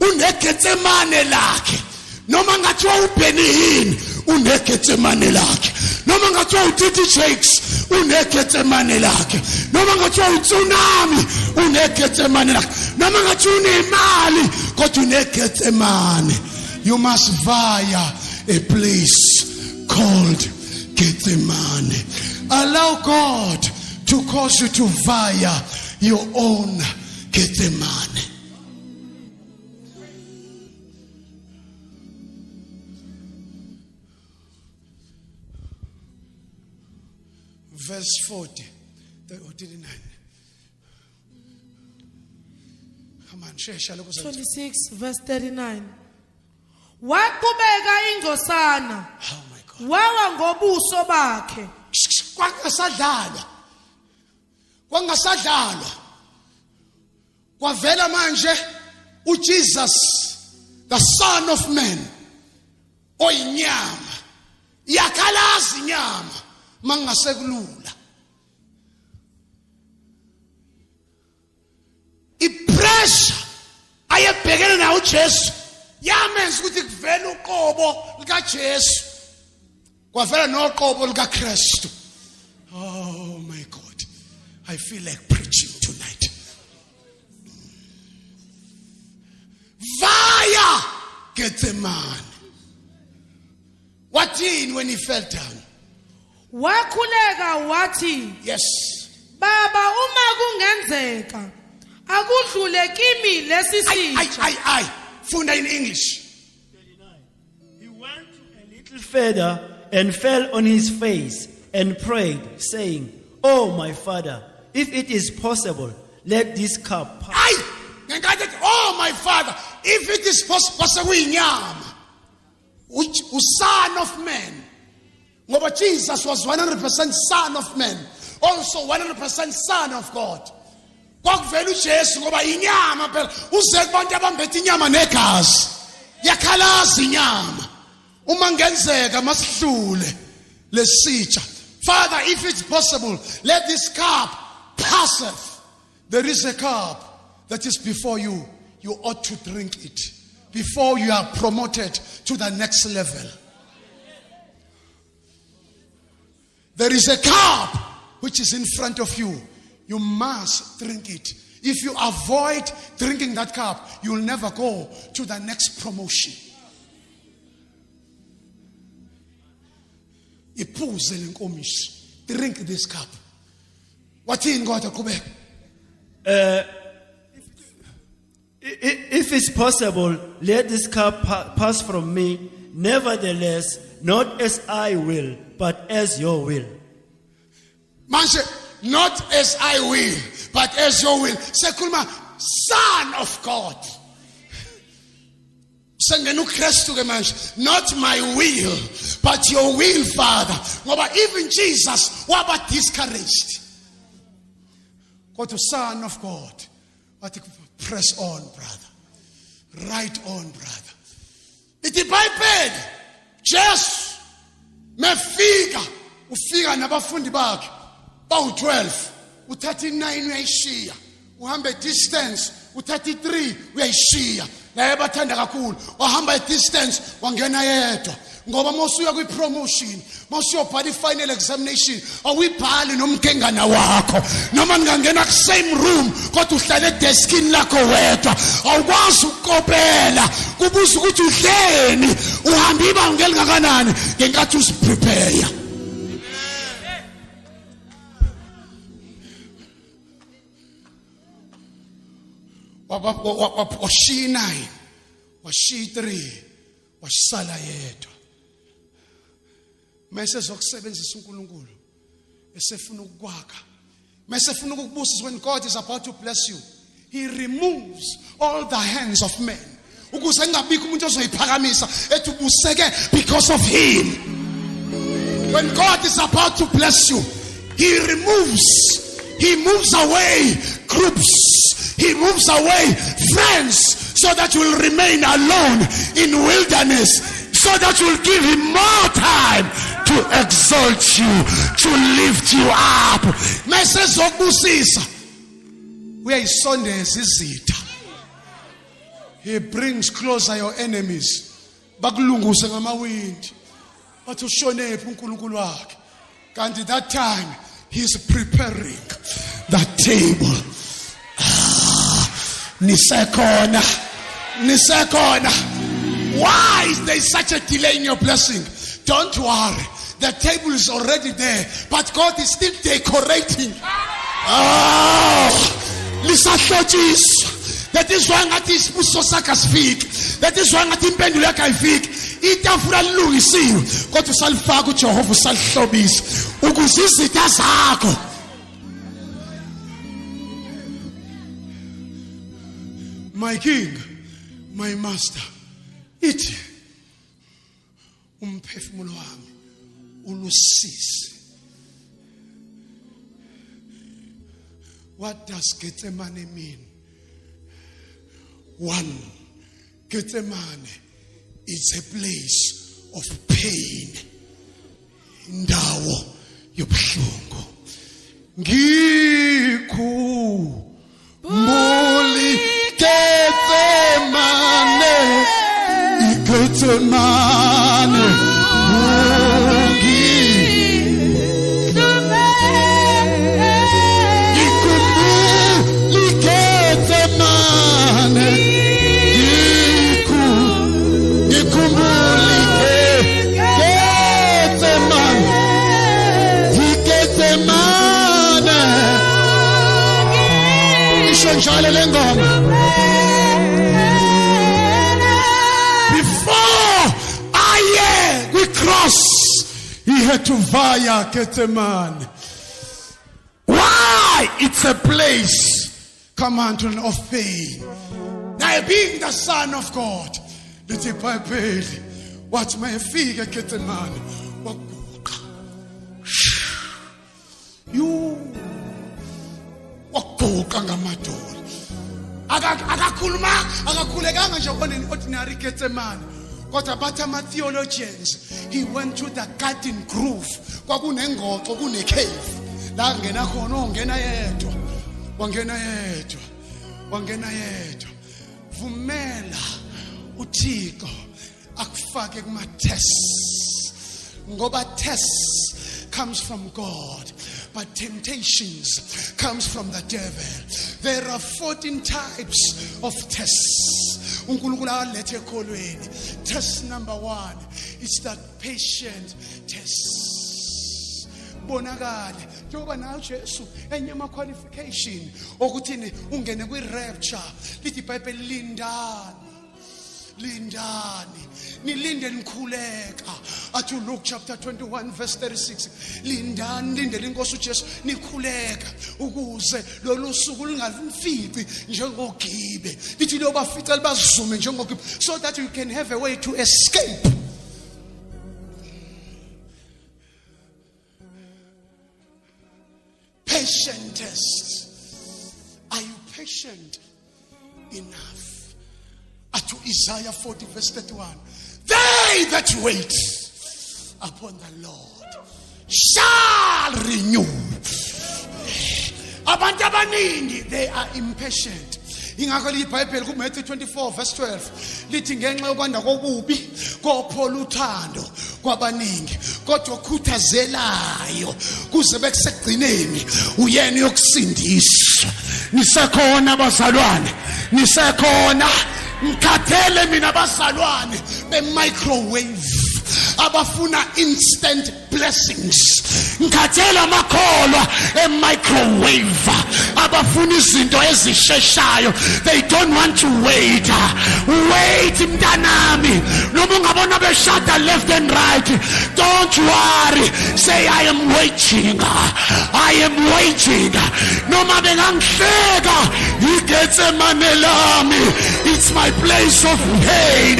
uneGetsemane lakhe. Noma ngathiwa uBenihini uneGetsemane lakhe. Noma ngathiwa uTiti Jakes uneGetsemane lakhe. Noma ngathiwa uTsunami uneGetsemane lakhe. Noma ngathiwa unemali kodwa uneGetsemane. You must via a place called Gethsemane. Allow God to cause you to via your own Gethsemane. Verse 40, 39. Come on, share. 26 verse 39. Waqhubeka ingcosana Oh my God. wawa ngobuso bakhe. Kwangasadlalwa kwavela manje uJesus the Son of Man oyinyama yakhalaza inyama mangasekulula. Ipressure ayebhekene nayo uJesu yamenza ukuthi kuvele uqobo likaJesu kwavela noqobo likaKristu. Oh my God, I feel like preaching tonight. Via Gethsemane. What did when he fell down? Wakhuleka wathi, Yes. Baba uma kungenzeka akudlule kimi lesi sitha. Funda in English. 39. little further and fell on his face and prayed, saying, "Oh, my Father, if it is possible, let this cup pass." Ay, ngenkathi ethi, oh my Father, if it is possible, kuyinyama. Son of man. Ngoba Jesus was 100% Son of man, also 100% Son of God. Kwakuvela uJesu ngoba inyama phela uze kubantu abambethe inyama negazi. Yakhalaza inyama. Uma ngenzeka masihlule lesitsha. Father, if it's possible, let this cup passeth. There is a cup that is before you. You ought to drink it before you are promoted to the next level. There is a cup which is in front of you. You must drink it. If you avoid drinking that cup, you will never go to the next promotion. Iphuze lenkomishi. Drink this cup. Wathini kodwa qhubeka? If it's possible, let this cup pass from me. Nevertheless, not as I will, but as your will. Manje, not as I will, but as your will. Sekhuluma, Son of God. Sengena uKristu ke manje. Not my will, but your will, Father. Ngoba even Jesus waba discouraged. Go to Son of God. But press on, brother. Right on, brother. Ithi Bible, Jesu mefika, ufika nabafundi bakhe bawu12, u39 uyayishiya, uhamba distance, u33 uyayishiya. Naye bathanda kakhulu, wahamba distance wangena yedwa. Ngoba mosuya kwi promotion, mosuyobhala i-final examination, awuyibhali nomkengana wakho. Noma ngangena ku same room, kodwa uhlala edeskini lakho wedwa. Awukwazi ukukopela, kubuza ukuthi uhleni, uhamba ibanga elingakanani ngenkathi usiprepare. Washiya 9, washiya 3, wasala yedwa. Mase zokusebenzisa uNkulunkulu esefuna ukukwakha, mase efuna ukukubusisa. When God is about to bless you, He removes all the hands of men ukuze ngabikho umuntu ozoyiphakamisa ethi ubuseke because of Him. When God is about to bless you, He moves away groups, He moves away friends, so that you will remain alone in wilderness, so that you will give Him more time to exalt you, to lift you up. Mase zokubusisa uyayisondeza izitha. He brings closer your enemies. Bakulunguse ngamawindi. Bathi ushonephi uNkulunkulu wakhe. Kanti that time He's preparing the table. Nisekona. Why is there such a delay in your blessing? Don't worry. The table is already there, but God is still decorating. That is why ngathi isibuso sakhe asifiki. That is why ngathi impendulo yakhe ayifiki. Itafula lilungisiwe, kodwa usalifaka uJehova, usalihlobisa ukuze izitha zakho. My King, my Master, ithi umphefumulo wami ulusisi. What does Gethsemane mean? One, Gethsemane is a place of pain. Indawo yobuhlungu. Ngikhumbuli Gethsemane. Before we He had to via Gethsemane. Why? It's a place, come on, of pain. Now, being the Son of God, lithi iBhayibheli wathi mayefika eGethsemane waguqa. Waguqa ngamadolo. Akakhulekanga nje oneni ordinary Gethsemane. Kodwa bathi ama-theologians, he went to the garden groove. Kwakunengoxo, kune-cave. La ngena khona ongena yedwa. Wangena yedwa. Vumela uThixo akufake kuma-tests. Ngoba tests comes from God, but temptations comes from the devil. There are 14 types of tests. uNkulunkulu alethe ekholweni. Test number 1 is that patient test. Bonakale njengoba nayo Jesu enye ama qualification okuthini ungene kwi-rapture. Lithi iBhayibheli lindani nilinde nikhuleka. Athi Luke chapter 21 verse 36, lindani lindele inkosi uJesu nikhuleka ukuze lolu suku lingafici njengogibe. Lithi lobafica libazume njengogibe, so that you can have a way to escape. Patient test. Are you patient enough? To Isaiah 40 verse 31. They that wait upon the Lord shall renew. Abantu abaningi, they are impatient. Ingakho iBhayibheli kuMatthew 24 verse 12 lithi ngenxa yokwanda kokubi kophola uthando kwabaningi, kodwa okhuthazelayo kuze bekusegcineni uyena yokusindiswa. Nisekhona bazalwane, nisekhona. Ngikhathele mina bazalwane be-microwave abafuna instant blessings. Ngikhathele amakholwa e-microwave abafuna izinto ezisheshayo. They don't want to wait. Wait mntanami, noma ungabona beshada left and right, don't worry, say I am waiting. I am waiting. Noma bengangihleka iGethsemane lami, it's my place of pain,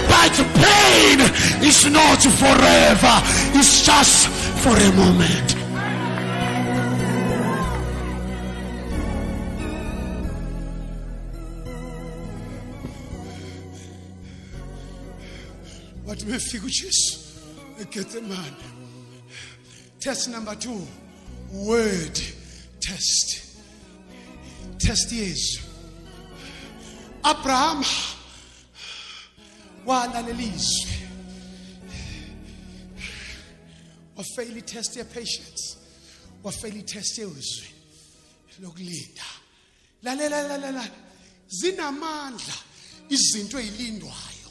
but pain is not forever, it's just for a moment. But we figure Jesus eGethsemane. Test number 2, word test. Test is Abraham walalelizwe wafeyili test ye patience, wafeyili test ye uzwi lokulinda. La zinamandla izinto ezilindwayo.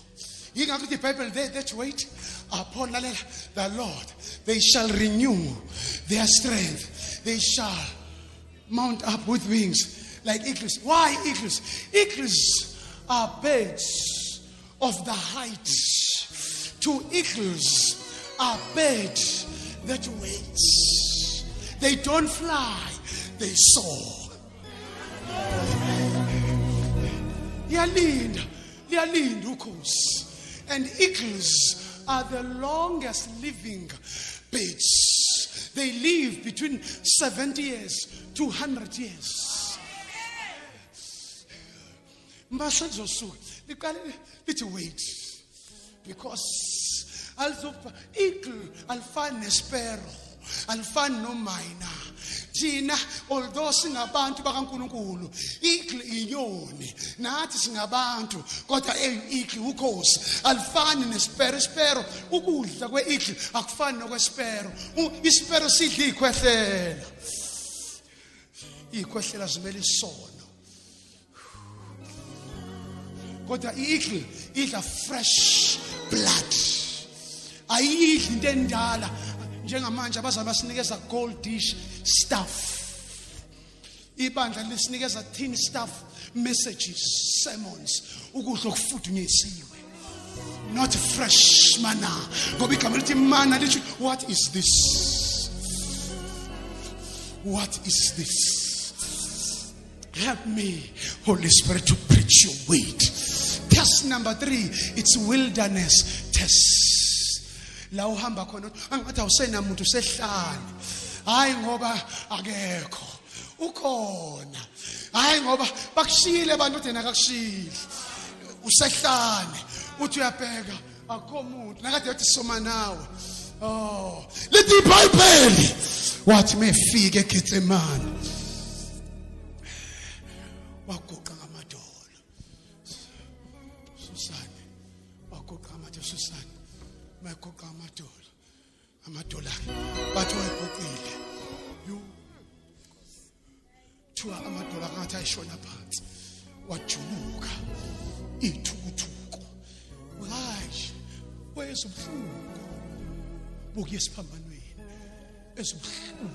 Yingakho iBhayibheli, they that wait upon the Lord, they shall renew their strength. They shall mount up with wings like eagles. Why eagles? Eagles are birds of the heights. 2 eagles are birds that wait. They don't fly, they soar. Liyalinda ukhosi. And eagles are the longest living birds. They live between 70 years to 100 years. Let's wait. Because eagle alfane sparrow, alfane no mina. Thina although singabantu bakaNkulunkulu, eagle inyoni, nathi singabantu kodwa eagle ukhosi alfane nesparrow. Sparrow ukudla kwe-eagle akufani nokwesparrow. Isparrow sidla ikhwehlela. Ikhwehlela zimele isono. Kodwa i-eagle idla fresh blood. Ayidli into endala njengamanje abazali basinikeza gold dish stuff. Ibandla lisinikeza thin stuff messages, sermons, ukudla okufudunyisiwe. not fresh manna. Ngoba igama lithi manna lithi what is this? What is this? Help me, Holy Spirit, to preach your word. Test number 3, it's wilderness test. La uhamba khona angathi awusena umuntu sehlane. Hayi ngoba akekho. Ukhona. Hayi ngoba bakushile abantu thina akakushili. Usehlane. Uthi uyabheka akho umuntu. Nakade yathi soma nawe. Oh, lithi iBhayibheli wathi mefike eGetsemane waguqa ngamadolo. Susane waguqa ngamadolo. Susane maguqa ngamadolo. Amadola bathi waguqile. You thuwa amadola ngathi ayishona phansi. Wajuluka ithukuthukho. Hayi wayesubhlungu. Buke esiphambanweni ezibuhlungu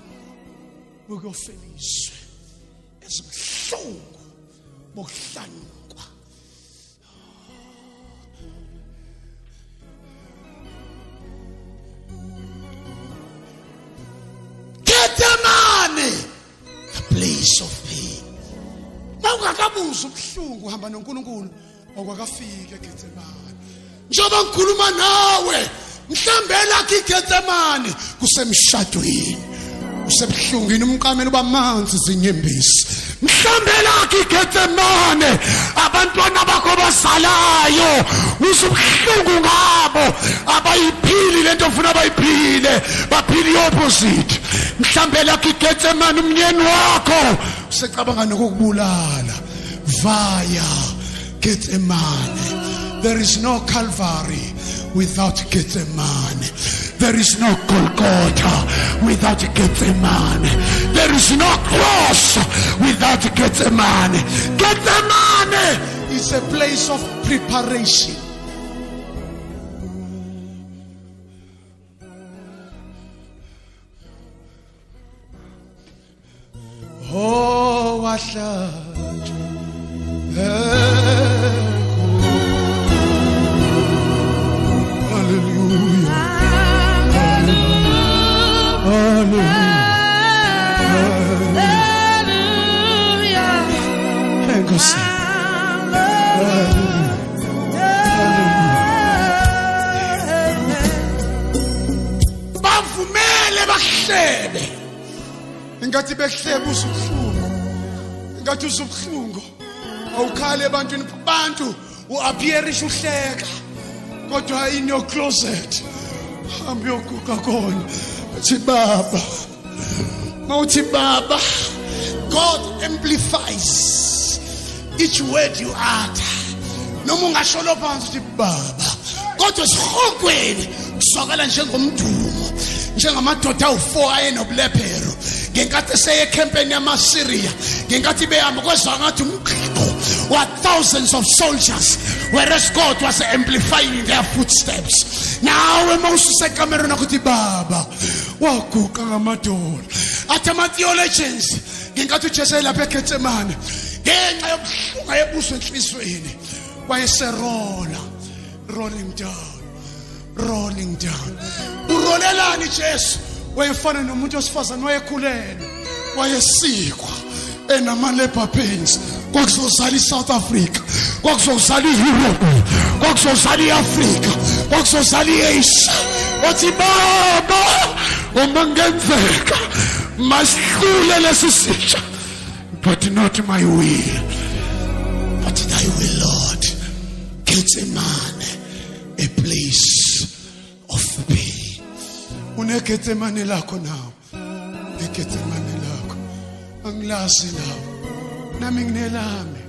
buke ofeliswe ezibuhlungu bokuhlanuka. Gethsemane, a place of pain. Mawungakabuza ubuhlungu uhamba noNkulunkulu okwakafika eGetsemane. Njoba ngikhuluma nawe mhlambela kiGetsemane kusemshadweni usebuhlungini umqamelo bamanzi zinyembisi. Mhlambela kiGetsemane abantwana bakho bazalayo usubuhlungu ngabo abayiphili lento ufuna bayiphile baphili opposite. Mhlambela kiGetsemane umnyeni wakho usecabanga nokukubulala. Vaya Gethsemane. There is no Calvary without Gethsemane. There is no Golgotha without Gethsemane. There is no cross without Gethsemane. Gethsemane is a place of preparation. Oh, hallelujah. Bavumele bahlebe. Ngathi behlebe usubuhlungu. Ngathi usubuhlungu. Awukhale ebantwini abantu uappearisha uhleka. Kodwa in your closet hambe yokuka khona uthi baba mawuthi baba. God amplifies each word you utter. Noma ungasholo phansi uthi baba kodwa sihokweni kusakala njengomdumo njengamadoda awu4 ayenobulephero ngenkathi seye campaign yamaSyria ngenkathi behamba kwezwa ngathi umqhiqo wa thousands of soldiers, whereas God was amplifying their footsteps. Now when Moses said Cameron akuthi baba waguqa ngamadolo athi ama theologians ngenkathi uJesu lapha eGetsemane ngenxa yobuhlungu ebuso enhlizweni wayeserola rolling down. Urolelani Jesu wayefana nomuntu osifazana wayekhulelwe wayesikwa enama-labor pains. Kwakuzozala iSouth Africa, kwakuzozala iEurope, kwakuzozala iAfrica, kwakuzozala iAsia. Wathi baba uma ngenzeka masihlule lesi sitsha, but not my will but thy will, Lord. Gethsemane, a place of pain. UneGetsemane lakho now. UneGetsemane lakho. Angilazi now. Nami nginelami.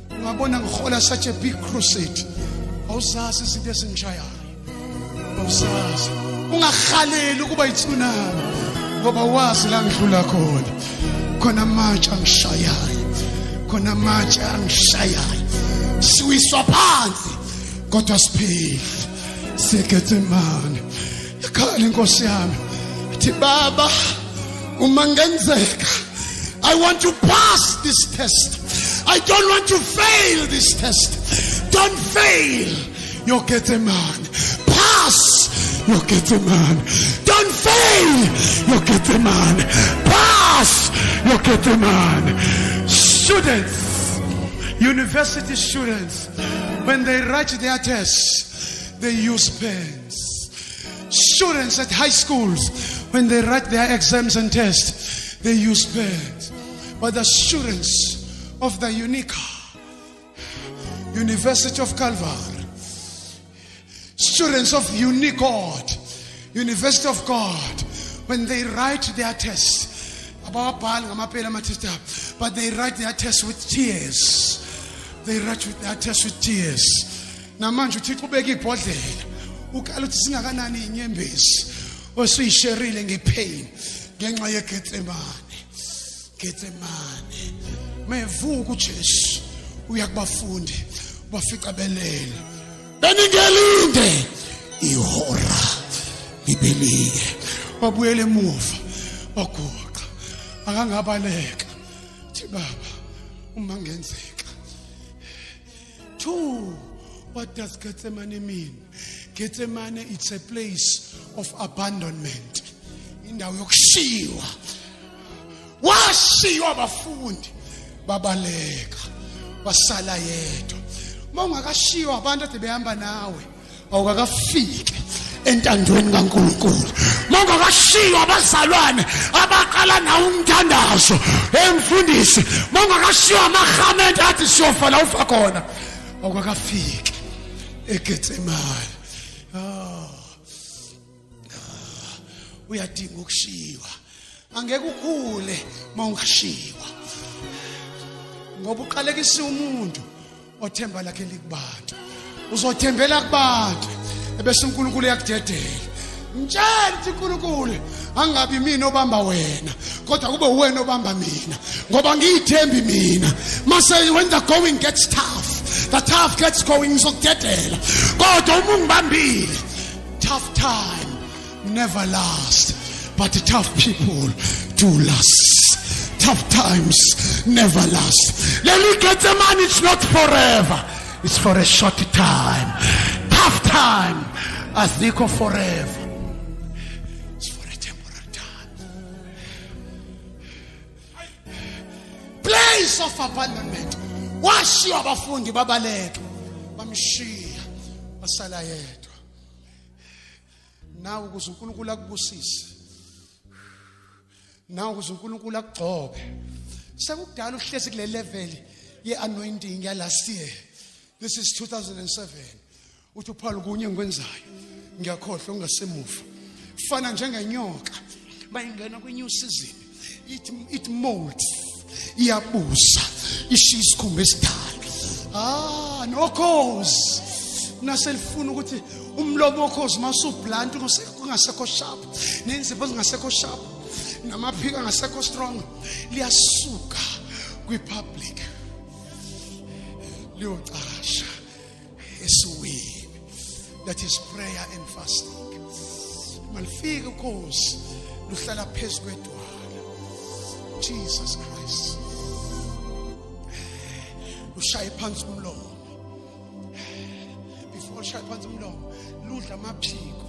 Ngabona ngihola such a big crusade. Awusazi izinto ezingishayayo. Awusazi. Ungakhaleli ukuba yitsunami ngoba wazi la ngidlula khona. Khona manje angishayayo. Khona manje angishayayo. Siwiswa phansi kodwa siphila. SeGetsemane. Ikhala inkosi yami. Ithi baba uma ngenzeka I want to pass this test. I don't want to fail this test. Don't fail your Gethsemane. Pass your Gethsemane. Don't fail your Gethsemane. Pass your Gethsemane. Students, university students, when they write their tests, they use pens. Students at high schools, when they write their exams and tests, they use pens. But the students of the UNICA, University of Calvary, students of UNICOD, University of God, when they write their tests, but they write their tests with tears. They write their tests with tears. Namanje uThixo ubeka ibhodlela ukala uthi singakanani inyembezi osuyisherile ngepain ngenxa yeGetsemane. Gethsemane mevuka uJesu uya kubafundi bafica belele beningelinde ihora libelike babuyele emuva baguqa akangabaleka thi baba uma ngenzeka. 2, what does Gethsemane mean? Gethsemane, it's a place of abandonment. Indawo yokushiywa. Washiywa abafundi babaleka basala yedwa. Mawungakashiywa abantu ade behamba nawe awukakafike entandweni kaNkulunkulu. Mawungakashiywa abazalwane abaqala nawe umthandazo emfundisi. Mawungakashiywa amakhamente athi siyofa la ufa khona awukakafike eGetsemane. Uyadinga ukushiywa. Angeke ukhule mawungashiywa. Ngoba uqalekisa umuntu othemba lakhe likubantu. Uzothembela kubantu ebese uNkulunkulu yakudedela. Mtshela uthi uNkulunkulu angabi mina obamba wena kodwa kube wena obamba mina ngoba ngiyithembi mina. Mase when the going gets tough, the tough gets going, ngizokudedela kodwa uma ungibambile. Tough time never last, but tough people do last. Tough times never last. Leli Gethsemane, it's not forever, it's for a short time. Tough time azikho forever, it's for a temporary time. Place of abandonment. Washiya abafundi babaleka bamshiya basala yedwa. Nawe ukuze uNkulunkulu akubusise, nawe ukuze uNkulunkulu akugcobe, sekudala uhlezi kule level ye-anointing ya last year. This is 2007. Uthi uPaul kunye ngikwenzayo ngiyakhohlwa ungasemuva. Fana njengenyoka bayingena kwi-new season, it molds, iyabusa, ishiya isikhumba esidala. Nokhozi naselifuna ukuthi umlomo wokhozi masublunt ungasekho sharp, nenzipho zingasekho sharp, namaphika angasekho strong, liyasuka kwi-public liyocasha esiwini. That is prayer and fasting. Malifika ukhozi luhlala phezu kwedwala. Jesus Christ ushaye phansi umlomo. Before ushaye phansi umlomo ludla amaphiko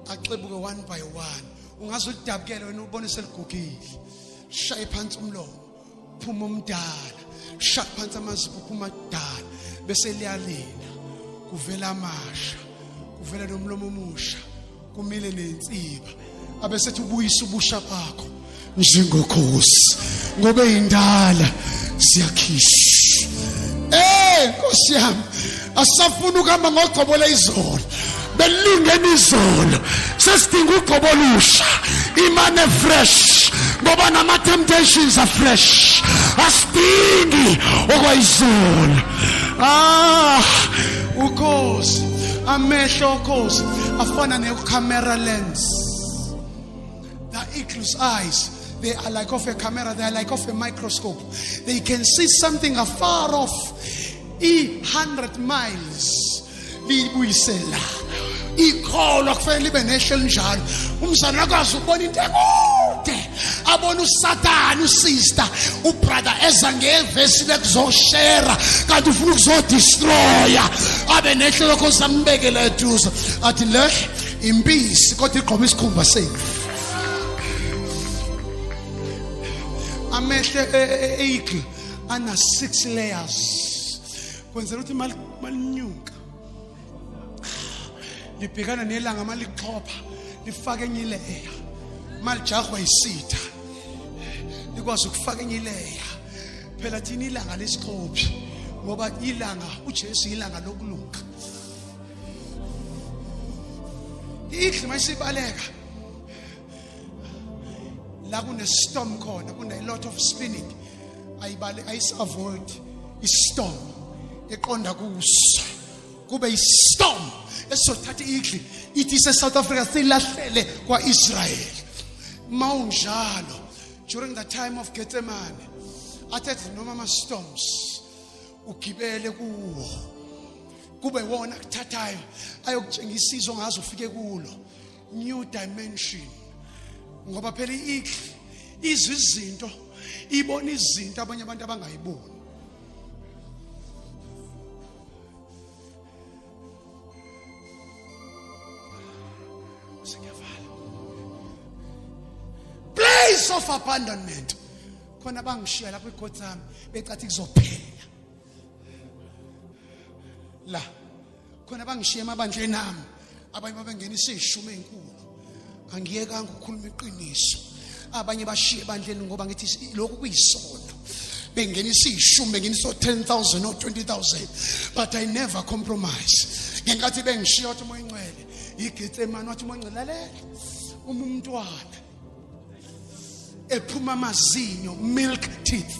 axebuke one by one. Ungaze udabukele wena ubone seligugile. Shaye phansi umlomo phuma umdala, shaye phansi amazipho phuma kudala bese liyalina. Kuvela amasha, kuvela nomlomo omusha, kumile nensiba abesethi ubuyisa ubusha bakho njengokhosi ngoba indala siyakhisha. Nkosi yami asafuna ukuhamba ngogcobola izolo belungene izolo, sesidinga ugcobo olusha, imane fresh ngoba nama temptations are fresh. Asidingi okwayizolo. Ukhozi amehlo okhozi afana ne-camera lens. The eagle's eyes, they are like of a camera, they are like of a microscope. They can see something afar off, 100 miles. Libuyisela ikholwa kufanele libe neshel njalo. Umzana akazi ukubona into ekude abona uSathane usister ubrother eza ngevesi lekuzoshare kanti ufuna ukuzodestroya abe nehlelo kozambekela eduze athi le impisi kodwa igqoba isikhumba safe amehle eagle ana 6 layers kwenzela ukuthi malinyuka libhekana nelanga malixhopha lifake enye ileya malijahwa isitha likwazi ukufaka enye ileya phela thina ilanga lesixhophi ngoba ilanga uJesu ilanga lokulunga ihle mayisibaleka la kune storm khona kune lot of spinning ayisavoid istorm eqonda kuso kube istorm esothatha igli ithi South Africa silahlele kwa Israel mawunjalo during the time of Gethsemane athethe noma ama storms ugibele kuwo kube wona kuthathayo ayokutshengisa izo ngazo ufike kulo new dimension ngoba phela igli izwe izinto ibona izinto abanye abantu abangayiboni place of abandonment khona bangishiya lapho eGotham becathi kuzophela la khona bangishiya emabandleni ami abanye babengenisa izishume ezinkulu angiyekanga ukukhuluma iqiniso abanye bashiye ebandleni ngoba ngithi lokhu kuyisono bengenisa izishume bengenisa 10,000 or 20,000 but I never compromise ngenkathi bengishiya wathi umoya ingcwele iGethsemane wathi umoya ingcwele lalela umntwana ephuma amazinyo milk teeth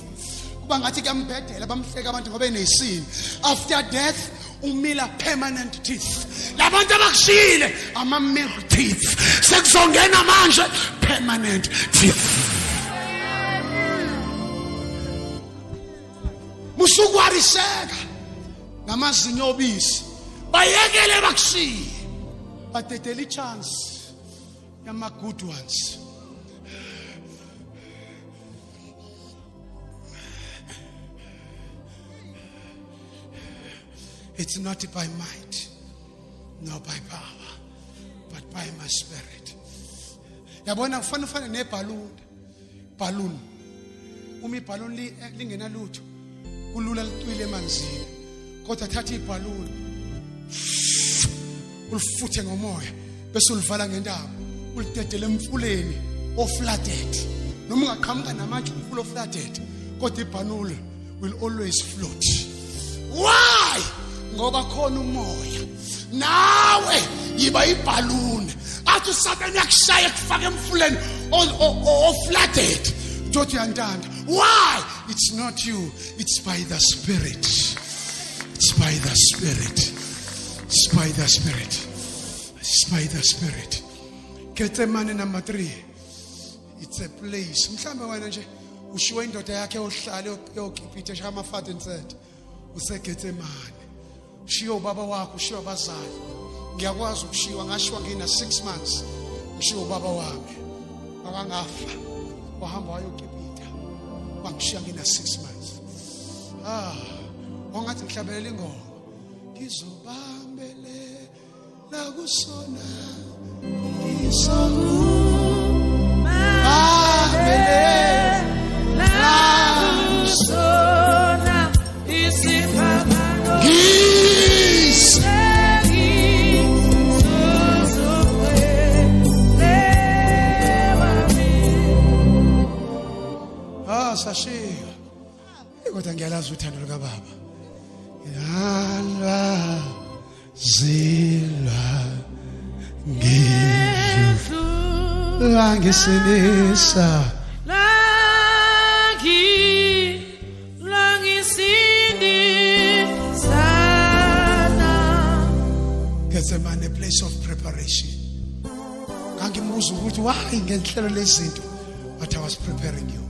kuba ngathi kuyambhedela bamhleka abantu ngoba enesini after death umila permanent teeth labantu abakushile ama milk teeth sekuzongena manje permanent teeth musukwariseka ngamazinyo obisi bayekele bakushiye badedela ichance yama good ones It's not by might, nor by power, but by my spirit. Yabona kufana balloon. Umi balloon lingena lutho. Kulula litwile emanzini. Kodwa thatha iballoon. Ulifuthe ngomoya bese ulivala ngendaba. Ulidedele emfuleni oflated. Noma ungaqhamuka namatshe umfula oflated, kodwa iballoon will always float. Why? Ngoba khona umoya nawe yiba ibhaluni athi uSathane yakushaya kufaka emfuleni oflated uthi uyantanda why it's not you it's by the spirit it's by the spirit it's by the spirit it's by the spirit Gethsemane number 3 it's a place mhlambe wena nje ushiwe indoda yakhe ohlala yokipitha shama father and said useGethsemane shiyo baba wakho shiyo abazali ngiyakwazi ukushiwa ngashiwa ngina 6 months ngishiyo baba wami akangafa wahamba wayokipita wangishiya ngina 6 months ongathi ngihlabelela ingoma ngizobambelela kusona ngizobambelela kusona isiphakamo sashiya kodwa ngiyalazi uthando luka baba yalwa zilwa ngizwe langisinisa Gethsemane, a place of preparation. Ngangimbuza ukuthi why ngenhlelo lezinto but I was preparing you.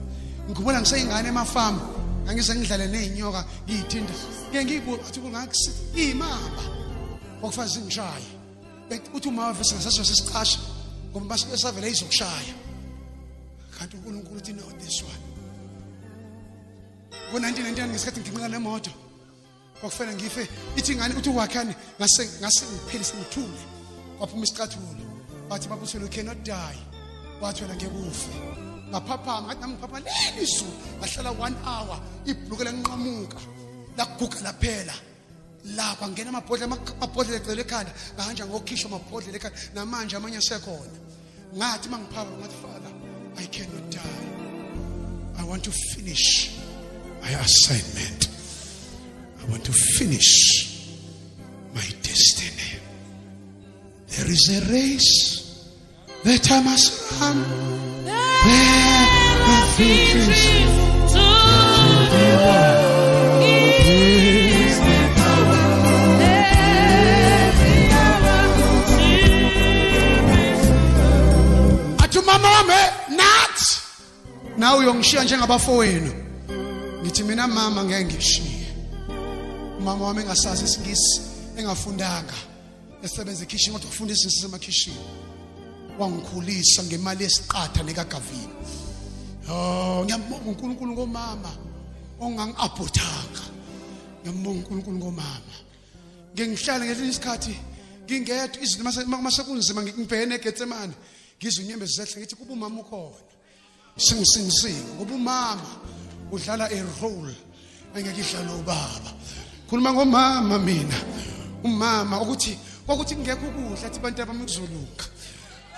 Ngikubona ngiseyingane emafama ngangize ngidlale nezinyoka ngiyithinda ngiyibuka athi kungakusi imamba okufanele ngishaya uthi uma wafisa ngasasho sisiqasha ngoba basavele izokushaya kanti uNkulunkulu uthi no this one. Ngo-1999 ngesikhathi nginqinqa nemoto kwakufanele ngife ithi ingane uthi wakhani ngase ngiphelise ngithule kwaphuma isicathulo bathi babuselo you cannot die wathi wena ngeke ufe ngaphaphama ngathi nami ngiphaphama lelisu ngahlala 1 hour ibhluke lenqamuka laguga laphela lapha ngena amabhodlela ecele ekhanda ngahanja ngokhishwa amabhodlela ekhanda namanje amanye asekhona ngathi mangiphaka ngathi Father I cannot die. I want to finish my assignment. I want to finish my destiny. There is a race that I must run. Where my victories to the world. Mama not now uyongishiya njengabafowenu ngithi mina mama ngeke ngishiye mama wami engasazi isingisi engafundanga esebenza ekitchen kodwa ufunda isingisi semakitchen wangikhulisa ngemali yesiqatha nekagavini ngiyambonga uNkulunkulu ngomama ongangiabothanga ngiyambonga uNkulunkulu ngomama ngihlala ngelinye isikhathi ngingedwa izinto masekunzima ngibhekene eGetsemane ngizwe inyembezi zehle ngithi kuba umama ukhona singisingisinga kuba umama udlala a role engeke idlale ubaba khuluma ngomama mina umama ukuthi ngekho ukudla athi bantu abamkuzoluka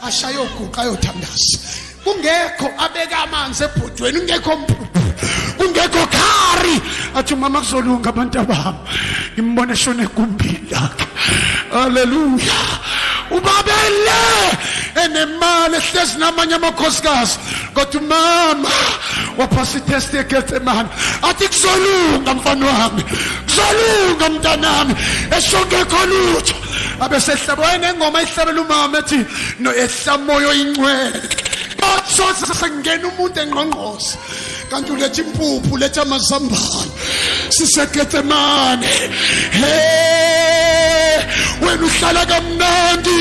ashayo guqa ayothandaza kungekho abeka amanzi ebhodweni kungekho mpuphu kungekho khari athi umama kuzolunga abantu abami imbone shone egumbini lakhe haleluya ubabele enemali ehlezi namanye amakhosikazi kodwa umama waphasa itest eGetsemane athi kuzolunga mfana wami kuzolunga mntanami eshongekho lutho abesehlaba wayengoma ihlabela umama ethi no ehlamoyo ingcwele kodwa sengena umuntu engqongqoza kanti ulethe impuphu ulethe amazambane siseGetsemane wena uhlala kamnandi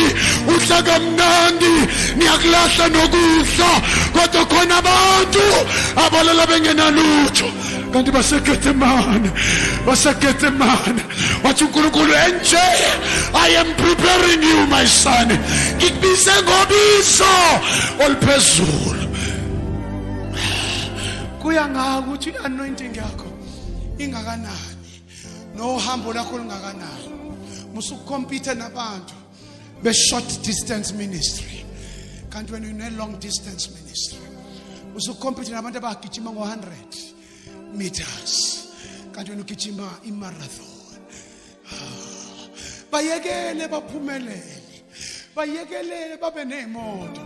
niyakulahla nokudla kodwa khona abantu abalala bengenalutho kanti baseGetsemane wathi uNkulunkulu enje I am preparing you my son ngikubize ngobizo oluphezulu kuya ngaka ukuthi anointing yakho ingakanani nohambo lakho lingakanani musukompete nabantu be short distance ministry kanti wena une long distance ministry musukompete nabantu abagijima ngo100 meters kanti wena ugijima imarathon bayekele baphumelele bayekele babe nemoto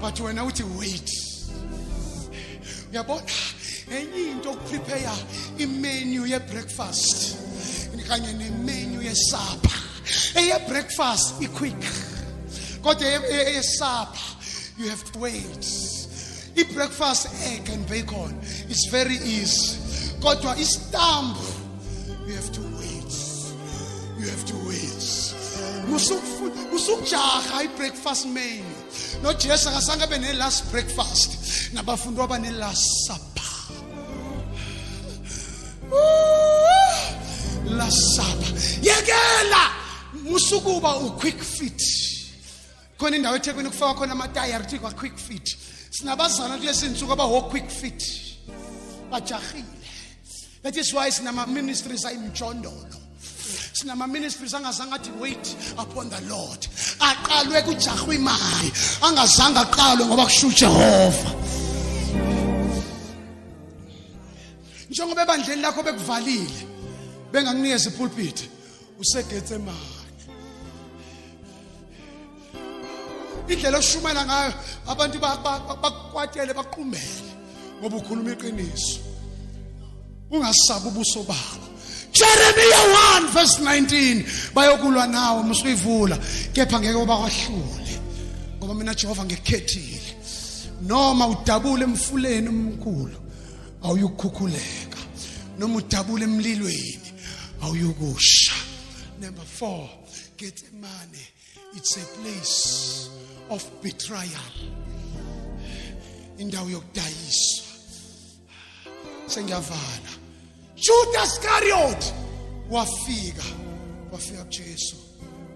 but wena uthi wait uyabona enye into ukuprepare imenu ye breakfast kanye nemenu ye supper eye breakfast quick kodwa eye supper you have to wait i breakfast egg and bacon is very easy kodwa istamp you have to wait musukujaha i breakfast menu no Jesus akasanga be ne last breakfast nabafundi waba ne last supper la supper yekela musukuba uquick fit khona indawo eThekwini kufaka khona amatayari kuthi kwa quick fit sinabazana kulesinsuku aba quick fit bajahile that is why sinama ministries ayimjondolo sinama ministries angazange athi wait upon the Lord aqalwe kujahwa imali angazange aqalwe ngoba kusho uJehova njengoba ebandleni lakho bekuvalile bengakunikeza ipulpit useGetsemane indlela oshumela ngayo abantu bakwatele baqhumele ngoba ukhuluma iqiniso ungasabi ubuso babo Jeremiah 1 verse 19 bayokulwa nawe musuyivula kepha ngeke ubakwahlule ngoba mina Jehova ngikhethile noma udabule emfuleni omkhulu awuyukukhukhuleka noma udabule emlilweni awuyukusha. Number 4, Gethsemane, it's a place of betrayal. indawo yokudayiswa. Sengiyavala. Judas Iscariot wafika kuJesu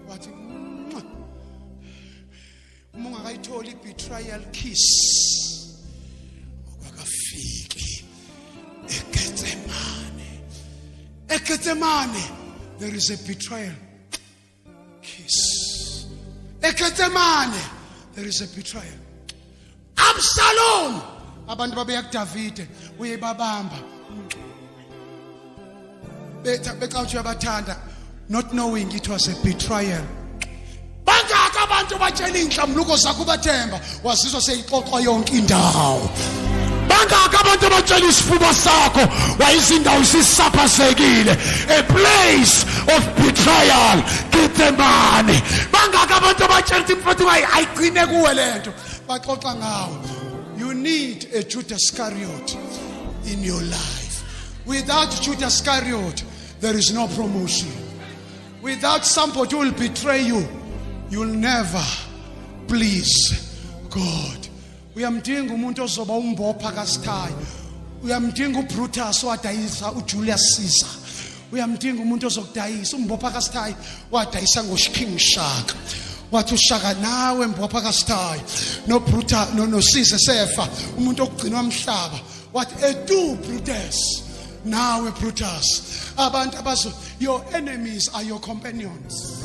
wathi uma ungakayitholi betrayal kiss okwakafiki eGetsemane there is a betrayal kiss. eGetsemane there is a betrayal. Absalom abantu babeya kuDavide uyebabamba becawuthi uyabathanda not knowing it was a betrayal. Bangaka abantu batshela inhlambuko zakho bathemba wazizwa seyixoxwa yonke indawo. Bangaka abantu batshela isifuba sakho wayizindawo isisaphazekile. A place of betrayal. Gethsemane. Bangaka abantu batshela imfowethu ayigcine kuwe lento baxoxa ngawo. You need a Judas Iscariot in your life. Without Judas Iscariot, there is no promotion. Without somebody who will betray you, you will never please God. Uyamdinga umuntu ozoba umbopha kaSithayi. Uyamdinga uBrutus wadayisa uJulius Caesar. Uyamdinga umuntu ozokudayisa umbopha kaSithayi wadayisa ngoShking Shaka. Wathi uShaka nawe mbopha kaSithayi no Brutus no Caesar sefa umuntu ogcinwa umhlaba. Wathi edu Brutus nawe Brutus. Abantu abazo your enemies are your companions.